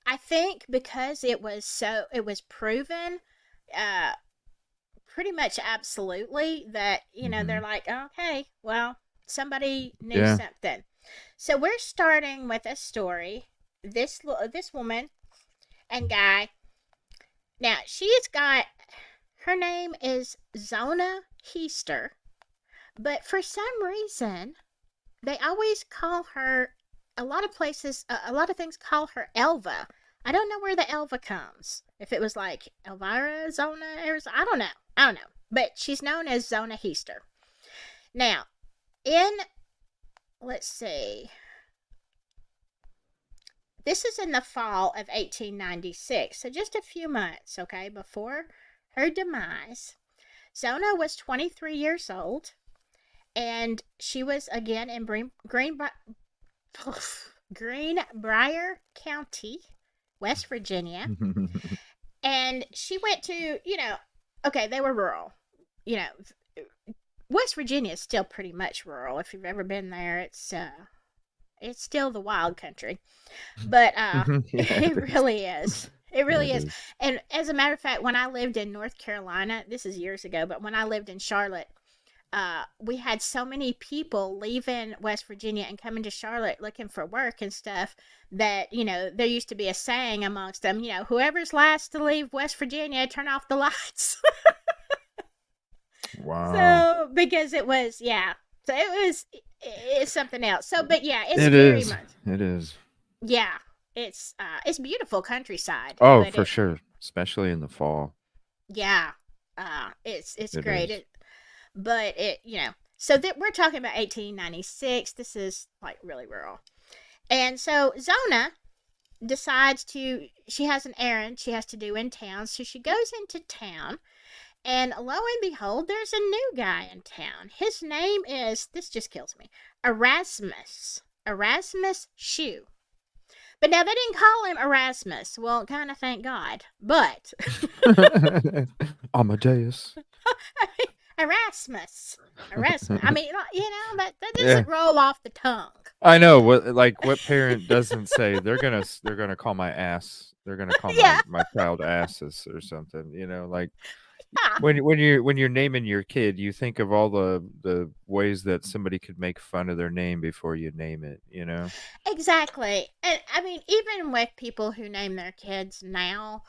I think because it was proven, uh, pretty much absolutely that, they're Hmm. like, okay, well, somebody knew Yeah. something. So we're starting with a story. This woman and guy. Now she's got her name is Zona Heister, but for some reason they always call her. A lot of places, a lot of things call her Elva. I don't know where the Elva comes. If it was like Elvira, Zona, Arizona, I don't know. I don't know. But she's known as Zona Heister. Now, in let's see, this is in the fall of 1896, so just a few months, okay, before her demise. Zona was 23 years old, and she was again in Greenbrier County, West Virginia. And she went to, okay, they were rural. You know, West Virginia is still pretty much rural. If you've ever been there, it's still the wild country. But Yeah, it it is. really is. It Yeah, really it is. is. And as a matter of fact, when I lived in North Carolina, this is years ago, but when I lived in Charlotte, we had so many people leaving West Virginia and coming to Charlotte looking for work and stuff that, there used to be a saying amongst them, whoever's last to leave West Virginia, turn off the lights. Wow. So, because it was, yeah. So it's something else. So, but yeah, it's It very is. much, It is. yeah. It's beautiful countryside, Oh, but for sure. Especially in the fall. yeah, it's It great. is. But so that we're talking about 1896. This is like really rural. And so Zona decides she has an errand she has to do in town. So she goes into town, and lo and behold, there's a new guy in town. His name is, this just kills me, Erasmus. Erasmus Shue. But now they didn't call him Erasmus. Well, kind of thank God. But Amadeus. Erasmus. Erasmus. I mean, that Yeah. doesn't roll off the tongue. I know what parent doesn't say they're gonna call my ass. They're gonna call Yeah. my child asses or something, like Yeah. when you're naming your kid, you think of all the ways that somebody could make fun of their name before you name it. Exactly. And I mean, even with people who name their kids now,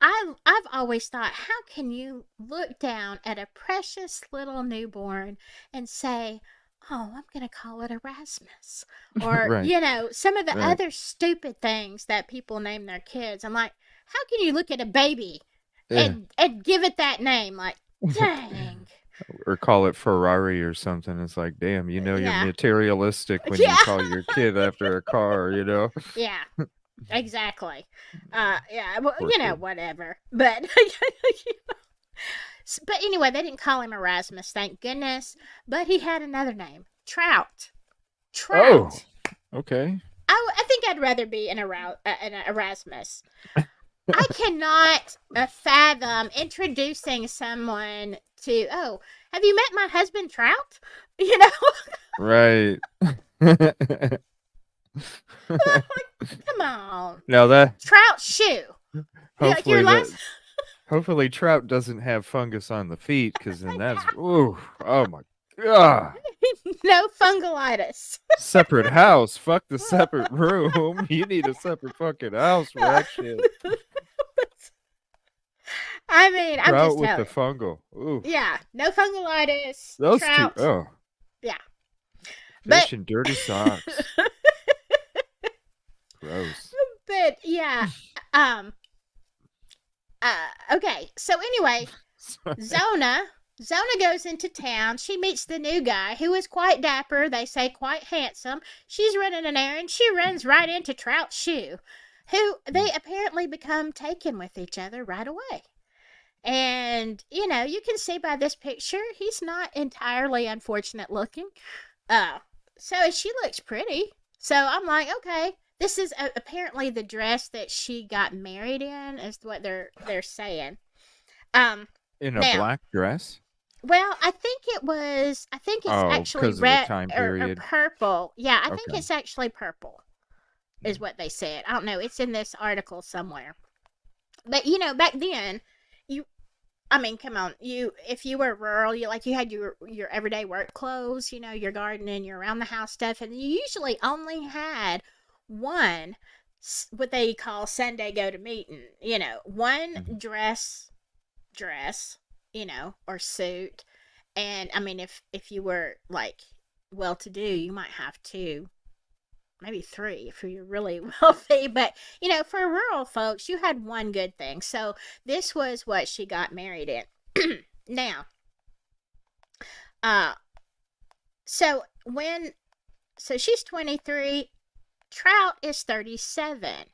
I've always thought, how can you look down at a precious little newborn and say, "Oh, I'm going to call it Erasmus," or Right. some of the Right. other stupid things that people name their kids. I'm like, how can you look at a baby Yeah. and give it that name? Like, dang. Or call it Ferrari or something. It's like, damn, you're Yeah. materialistic when Yeah. you call your kid after a car. Yeah. Exactly. Yeah, well, Poor kid. whatever. But but anyway, they didn't call him Erasmus, thank goodness. But he had another name, Trout. Oh, Trout. okay. I think I'd rather be an Erasmus. I cannot fathom introducing someone to, oh, have you met my husband Trout? You know, Right. come on. Now that Trout shoe. Like your hopefully that last. hopefully trout doesn't have fungus on the feet, because then that's ooh, oh my god. No fungalitis. Separate house. Fuck the separate room. You need a separate fucking house for that shit. I mean, I'm Trout just with the telling. fungal. Ooh. Yeah, no fungalitis. Those two. Trout. Oh. Yeah. But Fish in dirty socks. Gross. but yeah. Um okay. So anyway, Zona goes into town. She meets the new guy who is quite dapper, they say quite handsome. She's running an errand. She runs right into Trout Shoe, who they apparently become taken with each other right away. And, you can see by this picture, he's not entirely unfortunate looking. So she looks pretty. So I'm like, okay, this is apparently the dress that she got married in, is what they're saying. In a Now, black dress? well, I think it's Oh, actually because of the red time or period. purple. Yeah, I think Okay. it's actually purple, is what they said. I don't know. It's in this article somewhere. But back then, you I mean, come on. If you were rural, you had your everyday work clothes, your gardening, your around the house stuff, and you usually only had one what they call Sunday go to meeting. One Mhm. dress, or suit. And I mean, if you were like well to do, you might have two, maybe three if you're really wealthy. But for rural folks, you had one good thing. So this was what she got married in. Now, uh, so she's 23, Trout is 37.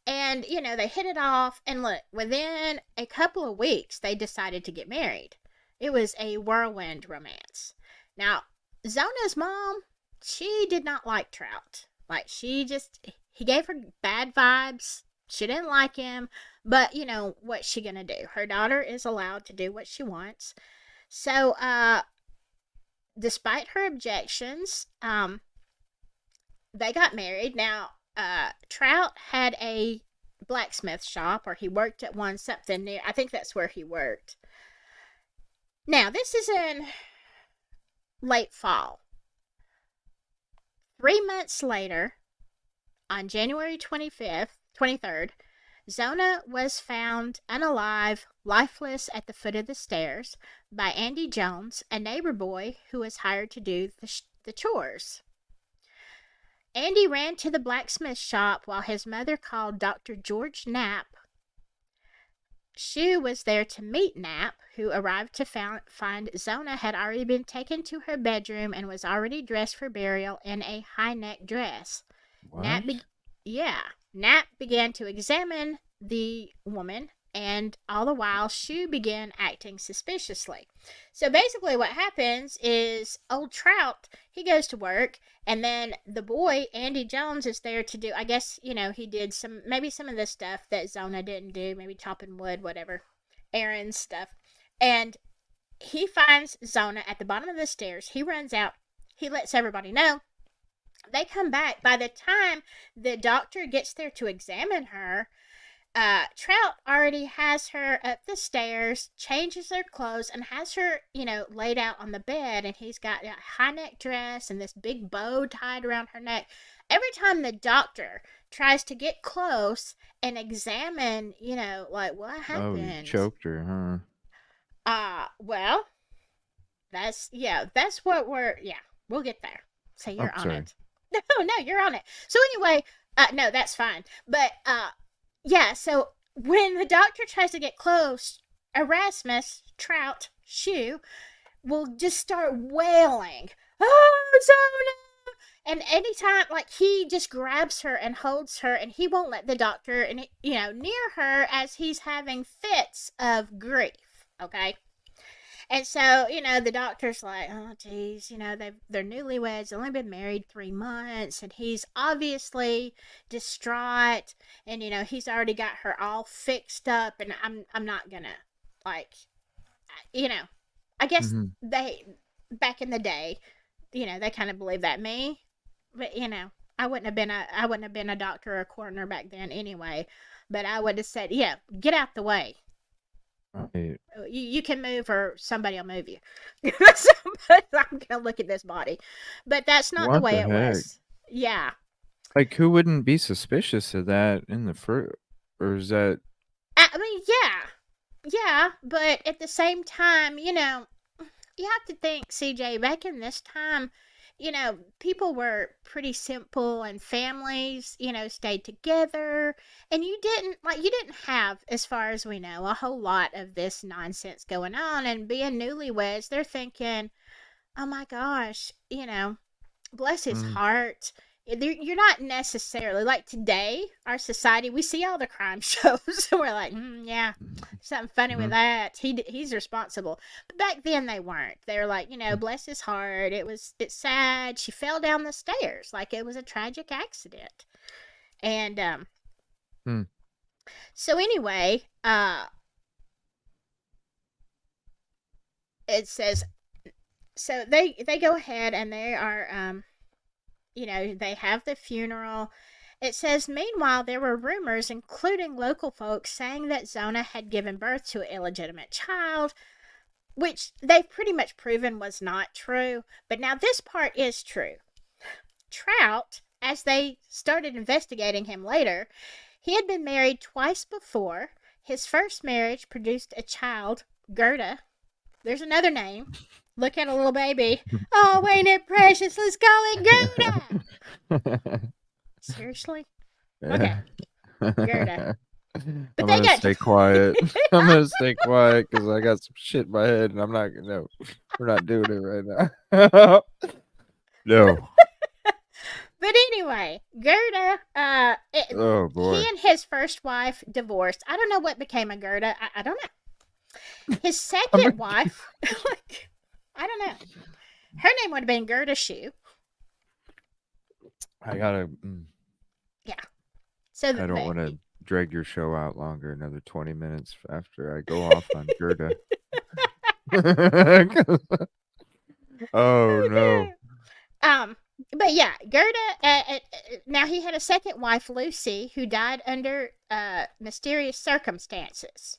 And, they hit it off. And look, within a couple of weeks, they decided to get married. It was a whirlwind romance. Now, Zona's mom, she did not like Trout. Like, he gave her bad vibes. She didn't like him. But, what's she going to do? Her daughter is allowed to do what she wants. So, despite her objections, they got married. Now, Trout had a blacksmith shop, or he worked at one, something near. I think that's where he worked. Now, this is in late fall. 3 months later, on January 23rd, Zona was found unalive, lifeless at the foot of the stairs by Andy Jones, a neighbor boy who was hired to do the chores. Andy ran to the blacksmith shop while his mother called Dr. George Knapp. Shue was there to meet Knapp, who arrived to find Zona had already been taken to her bedroom and was already dressed for burial in a high-neck dress. What? Knapp began to examine the woman, and all the while Shue began acting suspiciously. So basically what happens is old Trout, he goes to work, and then the boy, Andy Jones, is there to do, I guess, he did maybe some of the stuff that Zona didn't do, maybe chopping wood, whatever, errands stuff. And he finds Zona at the bottom of the stairs. He runs out. He lets everybody know. They come back. By the time the doctor gets there to examine her, Trout already has her up the stairs, changes her clothes, and has her, laid out on the bed. And he's got a high neck dress and this big bow tied around her neck. Every time the doctor tries to get close and examine, like what happened. Oh, you choked her, huh? Well, that's what we'll get there. So you're on it. No, you're on it. So anyway, no, that's fine. But, yeah, so when the doctor tries to get close, Erasmus, Trout, Shue, will just start wailing, "Oh, Zona!" And anytime, like, he just grabs her and holds her, and he won't let the doctor, and near her as he's having fits of grief. Okay. And so, the doctor's like, "Oh, geez, they're newlyweds, only been married 3 months, and he's obviously distraught, and he's already got her all fixed up, and I'm not gonna, like, you know, I guess Mm-hmm. they back in the day, they kind of believe that. Me, but I wouldn't have been a doctor or a coroner back then anyway, but I would have said, yeah, get out the way. Right. You can move, or somebody will move you. But I'm gonna look at this body, but that's not the What way the it heck? was. Yeah, Like, who wouldn't be suspicious of that in the first? Or is that? I mean, yeah, but at the same time, you have to think, CJ, back in this time, people were pretty simple, and families, stayed together, and you didn't have, as far as we know, a whole lot of this nonsense going on. And being newlyweds, they're thinking, oh my gosh, bless his Mm, heart. You're not necessarily like today, our society, we see all the crime shows. We're like, yeah, something funny with mm-hmm. that. He's responsible. But back then they weren't. They were like, bless his heart. It's sad. She fell down the stairs like it was a tragic accident. And Mm. so anyway, it says, so they go ahead, and they are they have the funeral. It says, meanwhile, there were rumors, including local folks, saying that Zona had given birth to an illegitimate child, which they've pretty much proven was not true. But now this part is true. Trout, as they started investigating him later, he had been married twice before. His first marriage produced a child, Gerda. There's another name. Look at a little baby. Oh, ain't it precious? Let's call it Gerda. Seriously? Okay, Gerda. I'm But they gonna got. stay quiet. I'm gonna stay quiet because I got some shit in my head, and I'm not gonna. We're not doing it right now. No. But anyway, Gerda, Oh he boy. and his first wife divorced. I don't know what became of Gerda. I don't know. His second wife, like, I don't know. Her name would have been Gerda Shoe. I gotta. Yeah. So I don't want to drag your show out longer. Another 20 minutes after I go off on Gerda. Oh no. But yeah, Gerda. Now he had a second wife, Lucy, who died under mysterious circumstances.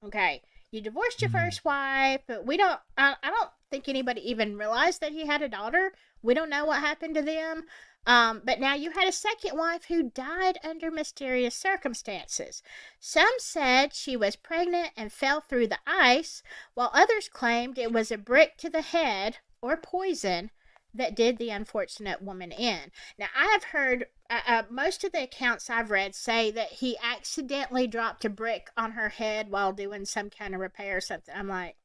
Okay, you divorced your first wife, but we don't. I don't think anybody even realized that he had a daughter. We don't know what happened to them. But now you had a second wife who died under mysterious circumstances. Some said she was pregnant and fell through the ice, while others claimed it was a brick to the head or poison that did the unfortunate woman in. Now, I have heard most of the accounts I've read say that he accidentally dropped a brick on her head while doing some kind of repair or something. I'm like,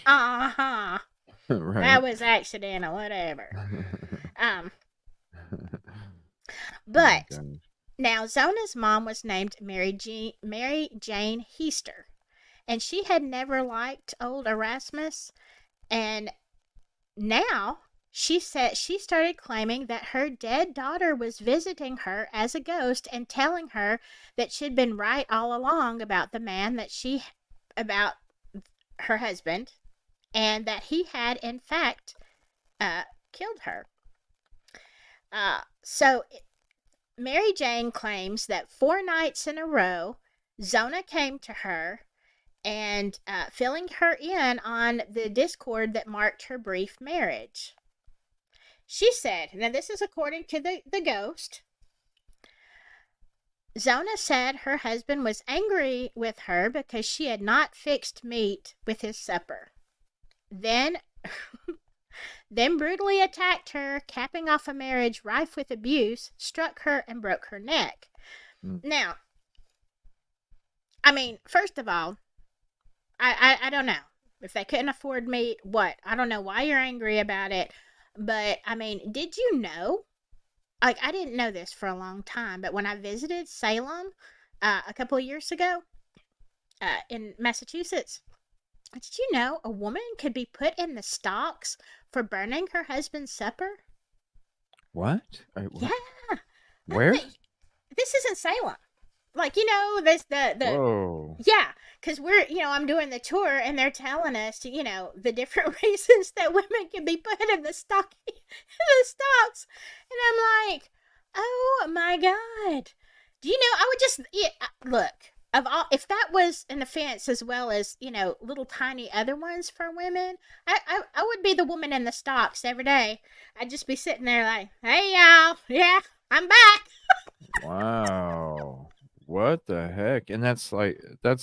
uh-huh. Right. That was accidental, whatever. But now Zona's mom was named Mary Jane Heaster, and she had never liked old Erasmus, and now she said she started claiming that her dead daughter was visiting her as a ghost and telling her that she'd been right all along about the man about her husband, and that he had in fact killed her. So Mary Jane claims that 4 nights in a row, Zona came to her and filling her in on the discord that marked her brief marriage. She said, now this is according to the ghost, Zona said her husband was angry with her because she had not fixed meat with his supper. Then brutally attacked her, capping off a marriage rife with abuse, struck her, and broke her neck. Now, I mean, first of all, I don't know. If they couldn't afford meat, what? I don't know why you're angry about it. But, I mean, did you know? Like, I didn't know this for a long time, but when I visited Salem a couple of years ago in Massachusetts, did you know a woman could be put in the stocks for burning her husband's supper? What? Yeah. Where? This is in Salem. Like, this the Whoa. yeah, because I'm doing the tour and they're telling us, the different reasons that women can be put in the stocks, and I'm like, oh my god, do you know? I would just look of all if that was an offense as well as little tiny other ones for women, I would be the woman in the stocks every day. I'd just be sitting there like, hey y'all, yeah, I'm back. Wow. What the heck? And that's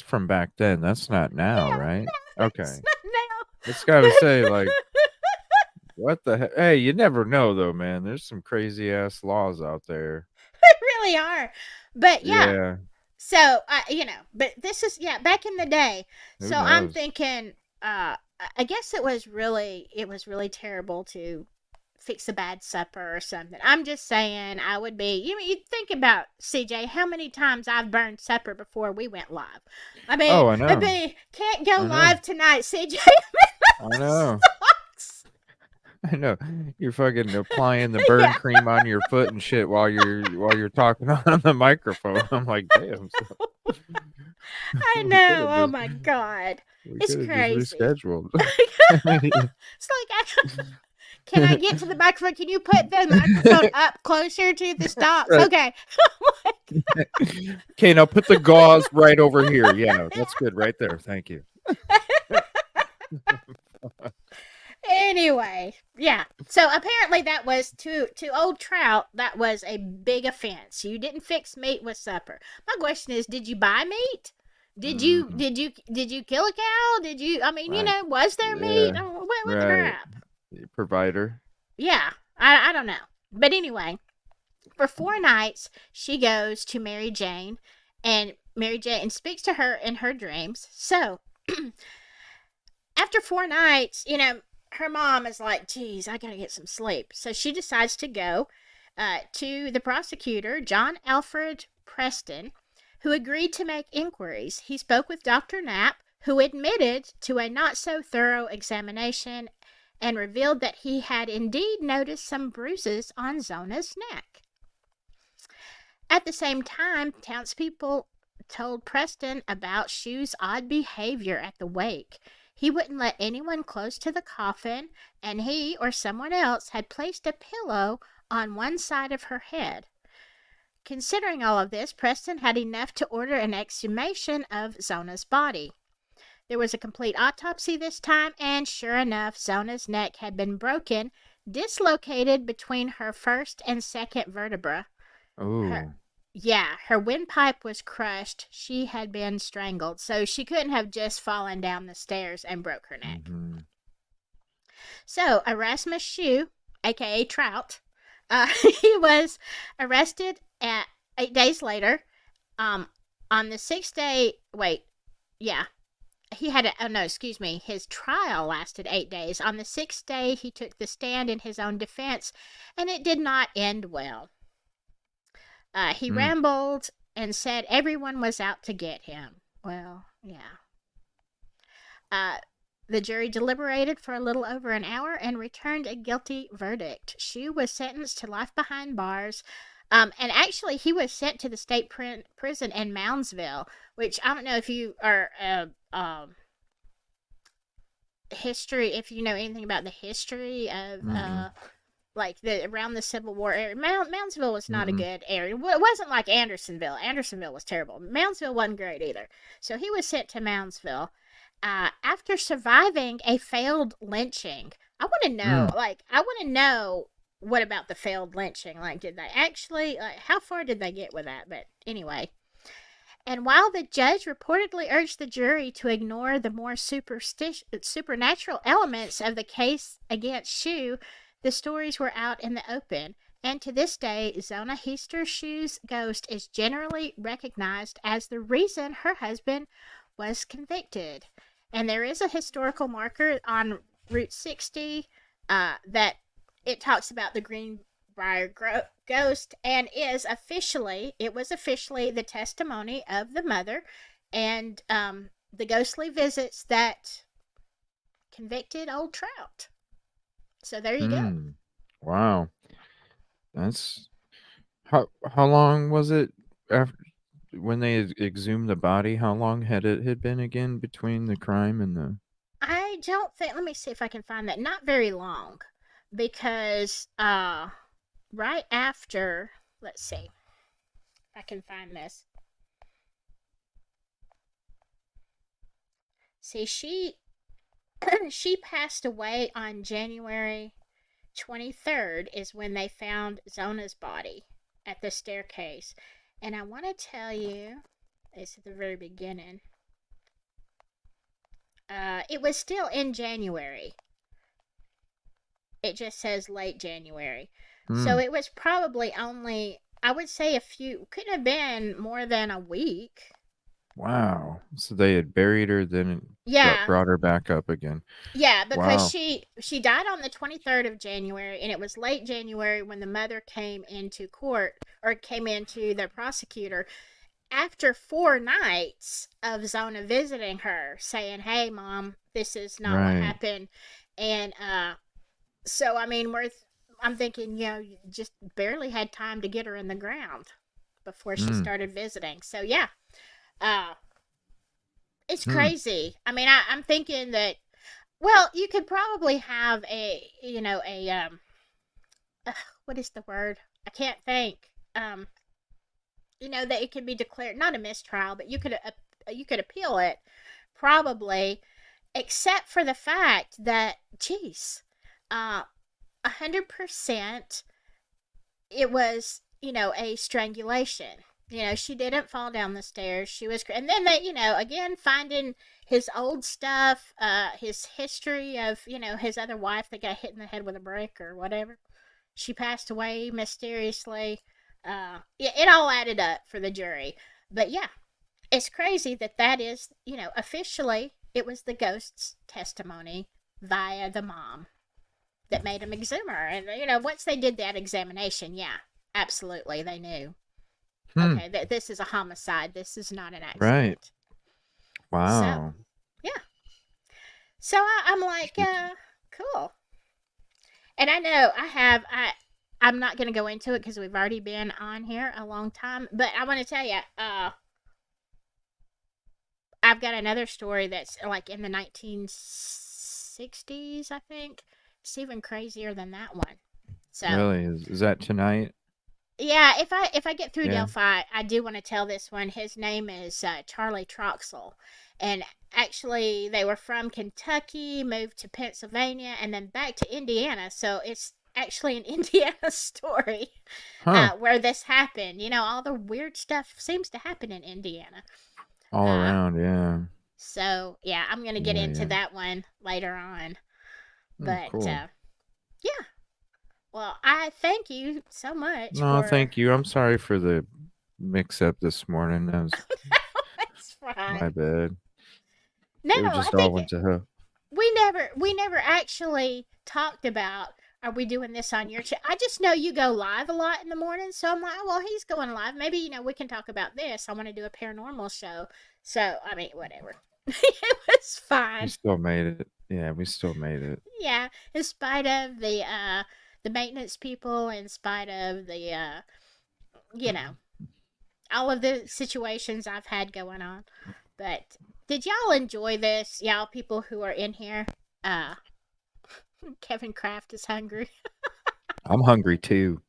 from back then. That's not now, Yeah, right? no, Okay. it's not now. It's got to say, like, what the heck? Hey, you never know, though, man. There's some crazy ass laws out there. They really are. But yeah, Yeah. so but this is back in the day. Who So I'm knows? thinking, I guess it was really terrible to fix a bad supper or something. I'm just saying I would be. You think about CJ, how many times I've burned supper before we went live. I mean, Oh, I know. Can't go I know. live tonight, CJ. I know. I know. You're fucking applying the burn cream on your foot and shit while you're talking on the microphone. I'm like, damn. I know. Oh my god, it's crazy. Just rescheduled. It's like can I get to the microphone? Can you put the microphone up closer to the stocks? Right. Okay. Okay, now put the gauze right over here. Yeah, that's good right there. Thank you. Anyway, yeah. So apparently that was to old Trout. That was a big offense. You didn't fix meat with supper. My question is, did you buy meat? Did you kill a cow? Did you? I mean, Right. was there meat? Yeah. Oh, what the Right. crap? Provider. Yeah, I don't know. But anyway, for 4 nights, she goes to Mary Jane, and Mary Jane speaks to her in her dreams. So after 4 nights, her mom is like, geez, I gotta get some sleep. So she decides to go to the prosecutor, John Alfred Preston, who agreed to make inquiries. He spoke with Dr. Knapp, who admitted to a not so thorough examination and revealed that he had indeed noticed some bruises on Zona's neck. At the same time, townspeople told Preston about Shu's odd behavior at the wake. He wouldn't let anyone close to the coffin, and he or someone else had placed a pillow on one side of her head. Considering all of this, Preston had enough to order an exhumation of Zona's body. There was a complete autopsy this time, and sure enough, Zona's neck had been broken, dislocated between her first and second vertebra. Oh. Her windpipe was crushed. She had been strangled, so she couldn't have just fallen down the stairs and broke her neck. Mm-hmm. So, Erasmus Shue, aka Trout, he was arrested 8 days later. On the 6th day, his trial lasted 8 days. On the 6th day, he took the stand in his own defense, and it did not end well. He rambled and said everyone was out to get him. Well, yeah. The jury deliberated for a little over an hour and returned a guilty verdict. Shue was sentenced to life behind bars. And actually, he was sent to the state prison in Moundsville, which I don't know if you are history, if you know anything about the history of around the Civil War area. Moundsville was not a good area. It wasn't like Andersonville. Andersonville was terrible. Moundsville wasn't great either. So he was sent to Moundsville after surviving a failed lynching. I want to know what about the failed lynching? Like, did they actually, how far did they get with that? But anyway. And while the judge reportedly urged the jury to ignore the more supernatural elements of the case against Shue, the stories were out in the open. And to this day, Zona Heaster Shue's ghost is generally recognized as the reason her husband was convicted. And there is a historical marker on Route 60 that it talks about the Greenbrier ghost, and it was officially the testimony of the mother and the ghostly visits that convicted old Trout. So there you go. Wow. That's how long was it after when they exhumed the body? How long had it had been again between the crime and the? I don't think. Let me see if I can find that. Not very long, because right after. Let's see if I can find this. See, she passed away on January 23rd. Is when they found Zona's body at the staircase, and I want to tell you, it's at the very beginning. It was still in January. It just says late January. So it was probably only, I would say couldn't have been more than a week. Wow. So they had buried her, then Yeah. brought her back up again. Yeah, because Wow. she died on the 23rd of January, and it was late January when the mother came into court, or came into the prosecutor, after 4 nights of Zona visiting her, saying, "Hey, mom, this is not what Right. happened," and so I mean, I'm thinking, you just barely had time to get her in the ground before she Mm. started visiting. So yeah, uh, it's Hmm. crazy. I mean, I'm thinking that, well, you could probably have what is the word? I can't think. That it could be declared not a mistrial, but you could appeal it, probably, except for the fact that, geez, 100% it was, a strangulation. She didn't fall down the stairs. She was, and then they, again, finding his old stuff, his history of, his other wife that got hit in the head with a brick or whatever. She passed away mysteriously. It all added up for the jury. But yeah, it's crazy that is, officially it was the ghost's testimony via the mom that made him exhume her. And, once they did that examination, yeah, absolutely, they knew. Hmm. Okay, this is a homicide. This is not an Right. accident. So, Wow. yeah. So I'm like, cool. And I know I'm not going to go into it because we've already been on here a long time. But I want to tell you, I've got another story that's like in the 1960s, I think. It's even crazier than that one. So, Really? Is that tonight? yeah, if I get through Yeah. Delphi, I do want to tell this one. His name is Charlie Troxel, and actually they were from Kentucky, moved to Pennsylvania, and then back to Indiana. So it's actually an Indiana story Huh. where this happened. All the weird stuff seems to happen in Indiana. All Uh, around, yeah. so yeah, I'm gonna get Yeah, into yeah. that one later on. But Cool. yeah, well, I thank you so much No, for. thank you. I'm sorry for the mix up this morning. That was It's fine. my bad. No, It I just all think went to her. we never actually talked about, are we doing this on your channel. I just know you go live a lot in the morning, so I'm like, oh, well, he's going live. Maybe we can talk about this. I want to do a paranormal show. So I mean, whatever. It was We fine. still made it. Yeah, we still made it. Yeah, in spite of the maintenance people, in spite of the you know all of the situations I've had going on. But did y'all enjoy this, y'all people who are in here? Uh, Kevin Kraft is hungry. I'm hungry too.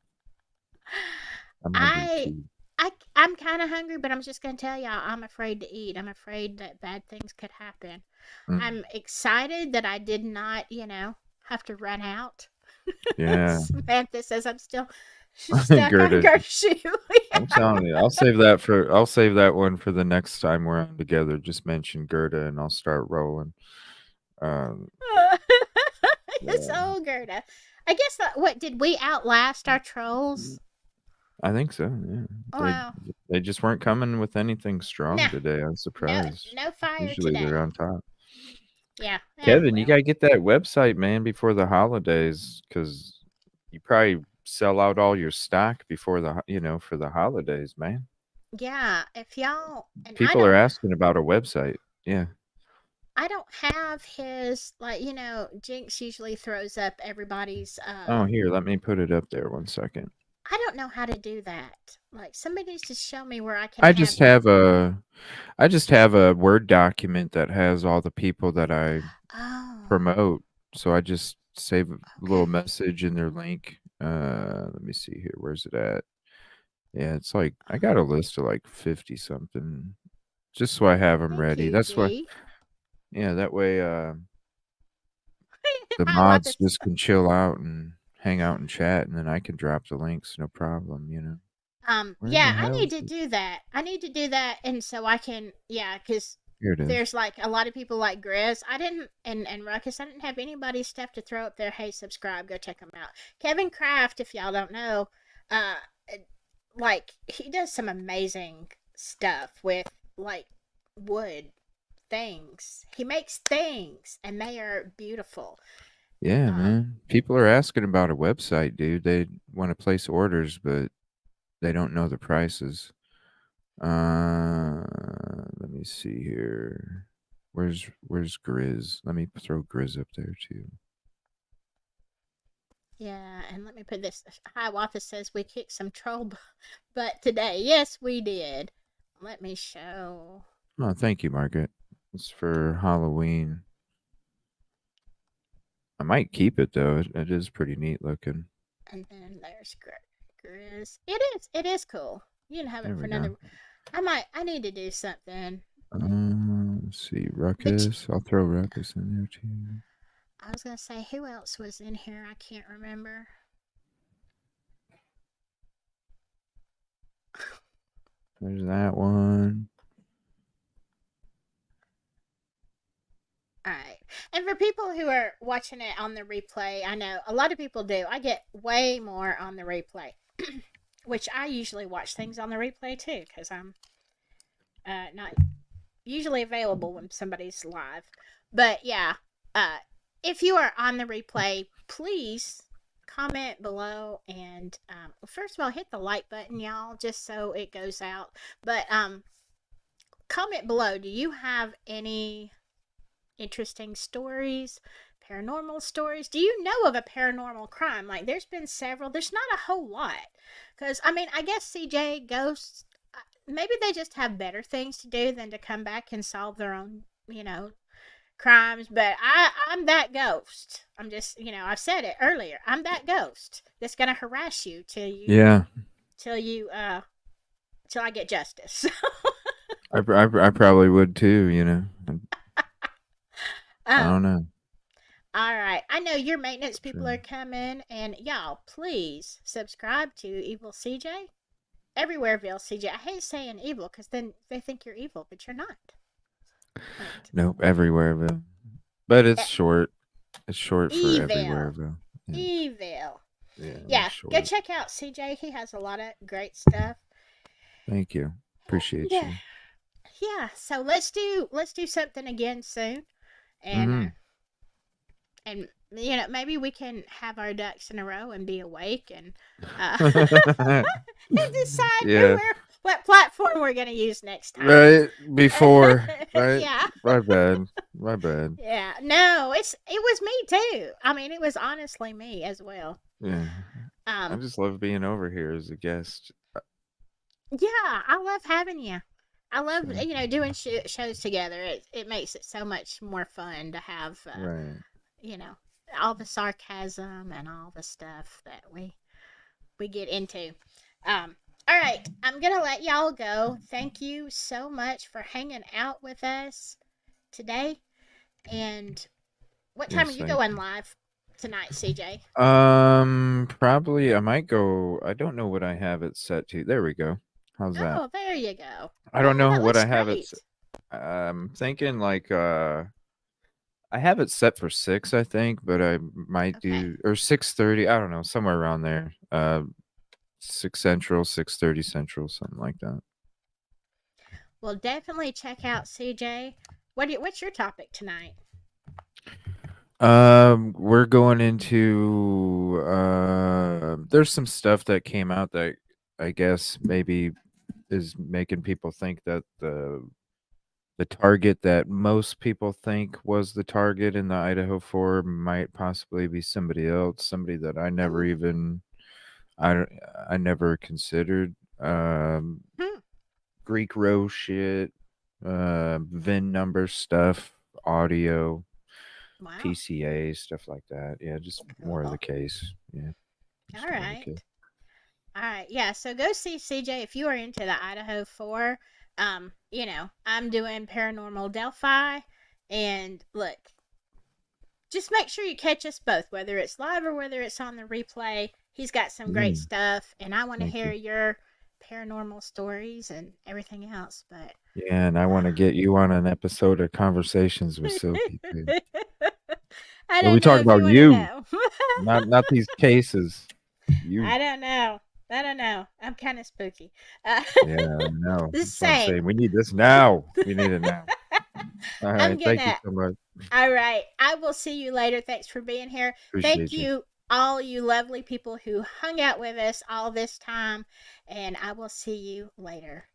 I'm hungry I too. I'm kind of hungry, but I'm just gonna tell y'all, I'm afraid to eat. I'm afraid that bad things could happen. Mm. I'm excited that I did not, have to run out. Yeah. Samantha says I'm still stuck on Gerda, Gershu. I'm telling you, I'll save that one for the next time we're on together. Just mention Gerda and I'll start rolling. Um, It's yeah. old Gerda. I guess what did we outlast our trolls? I think so. Yeah. Wow. They just weren't coming with anything No, strong today. I'm no, surprised. no fire Usually today. they're on top. Yeah. Yeah. Kevin, you Well. gotta get that website, man, before the holidays, because you probably sell out all your stock before for the holidays, man. Yeah. If y'all and People are asking about a website. Yeah. I don't have his, like, Jinx usually throws up everybody's Oh, here, let me put it up there 1 second. I don't know how to do that. Like, somebody needs to show me where I can I have just have a I just have a Word document that has all the people that I Oh, promote. So I just save a little okay. message in their link. Let me see here. Where's it at? Yeah, it's like I got a list of like 50 something, just so I have them Hey, ready. That's why, QD. yeah, that way the I want mods this. just can chill out and hang out and chat, and then I can drop the links, no problem. Where the Yeah, I hell need is to it? do that. I need to do that, and so I can, yeah, because Here it is. there's like a lot of people like Grizz. I didn't, and Ruckus. I didn't have anybody's stuff to throw up there. Hey, subscribe, go check them out. Kevin Kraft, if y'all don't know, uh, like he does some amazing stuff with like wood things. He makes things, and they are beautiful. Yeah, Um, man. People are asking about a website, dude. They want to place orders, but they don't know the prices. Let me see here. Where's Grizz? Let me throw Grizz up there too. yeah, and let me put this. Hiawatha says we kicked some troll butt today. Yes, we did. Let me show. Oh, thank you, Margaret. It's for Halloween. I might keep it though. It is pretty neat looking. And then there's Grizz. It is cool. You can have There it for we go. another. I need to do something. Let's see, But Ruckus. I'll throw Ruckus in there too. I was gonna say who else was in here? I can't remember. There's that one. All right. And for people who are watching it on the replay, I know a lot of people do. I get way more on the replay, which I usually watch things on the replay too because I'm not usually available when somebody's live. But yeah, uh, if you are on the replay, please comment below and first of all hit the like button, y'all, just so it goes out. But comment below. Do you have any interesting stories, paranormal stories? Do you know of a paranormal crime? Like, there's been several. There's not a whole lot. Because, I mean, I guess CJ ghosts, maybe they just have better things to do than to come back and solve their own, crimes. But I'm that ghost. I'm just, I've said it earlier. I'm that ghost that's going to harass you Yeah, till you, till I get justice. I probably would too. I um, don't know. All right. I know your maintenance people Sure. are coming, and y'all, please subscribe to Evil CJ. Everywhere, Evil CJ. I hate saying evil because then they think you're evil, but you're not. Right. Nope, everywhere, but it's E- short. It's short for Evil. everywhere. Yeah, Evil. yeah, it's Yeah, go short. check out CJ. He has a lot of great stuff. Thank you. And, Appreciate you. yeah, so let's do something again soon, and Mm-hmm. maybe we can have our ducks in a row and be awake and and decide Yeah. what platform we're gonna use next time. Right before. Right. Yeah. My bad. My bad. Yeah. No, it was me too. I mean, it was honestly me as well. Yeah. I Um, just love being over here as a guest. yeah, I love having you. I love So doing shows together. It makes it so much more fun to have right. you know all the sarcasm and all the stuff that we get into. All right, I'm gonna let y'all go. Thank you so much for hanging out with us today. And what time are Yes, you thank going you. live tonight, CJ? Probably I might go. I don't know what I have it set to. There we go. How's that? Oh, there you go. I don't Oh, know that what looks I have it. great. I'm thinking like I have it set for 6, I think, but I might Okay. do or 6:30. I don't know, somewhere around there. 6 Central, 6:30 Central, something like that. Well, definitely check out CJ. What's your topic tonight? We're going into there's some stuff that came out that I guess maybe is making people think that the target that most people think was the target in the Idaho 4 might possibly be somebody else, somebody that I never Ooh. even I I never considered. Hmm. Greek row shit, VIN number stuff, audio, Wow. PCA stuff like that. Yeah, just more of the Cool. case. Yeah, All just more of the right. case. All right. Yeah. So go see CJ if you are into the Idaho 4. I'm doing Paranormal Delphi. And look, just make sure you catch us both, whether it's live or whether it's on the replay. He's got some great Mm, stuff, and I want to thank hear you. your paranormal stories and everything else. But Yeah, and I want to get you on an episode of Conversations with Silky too. I But we don't know talk if you about want to you, know. not these cases. You. I don't know. I don't know. I'm kind of spooky. Uh, Yeah, I know. the That's what I'm same. saying. We need this now. We need it now. All I'm right. Thank you gonna. so much. All right. I will see you later. Thanks for being here. Thank Appreciate you. you, all you lovely people who hung out with us all this time. And I will see you later.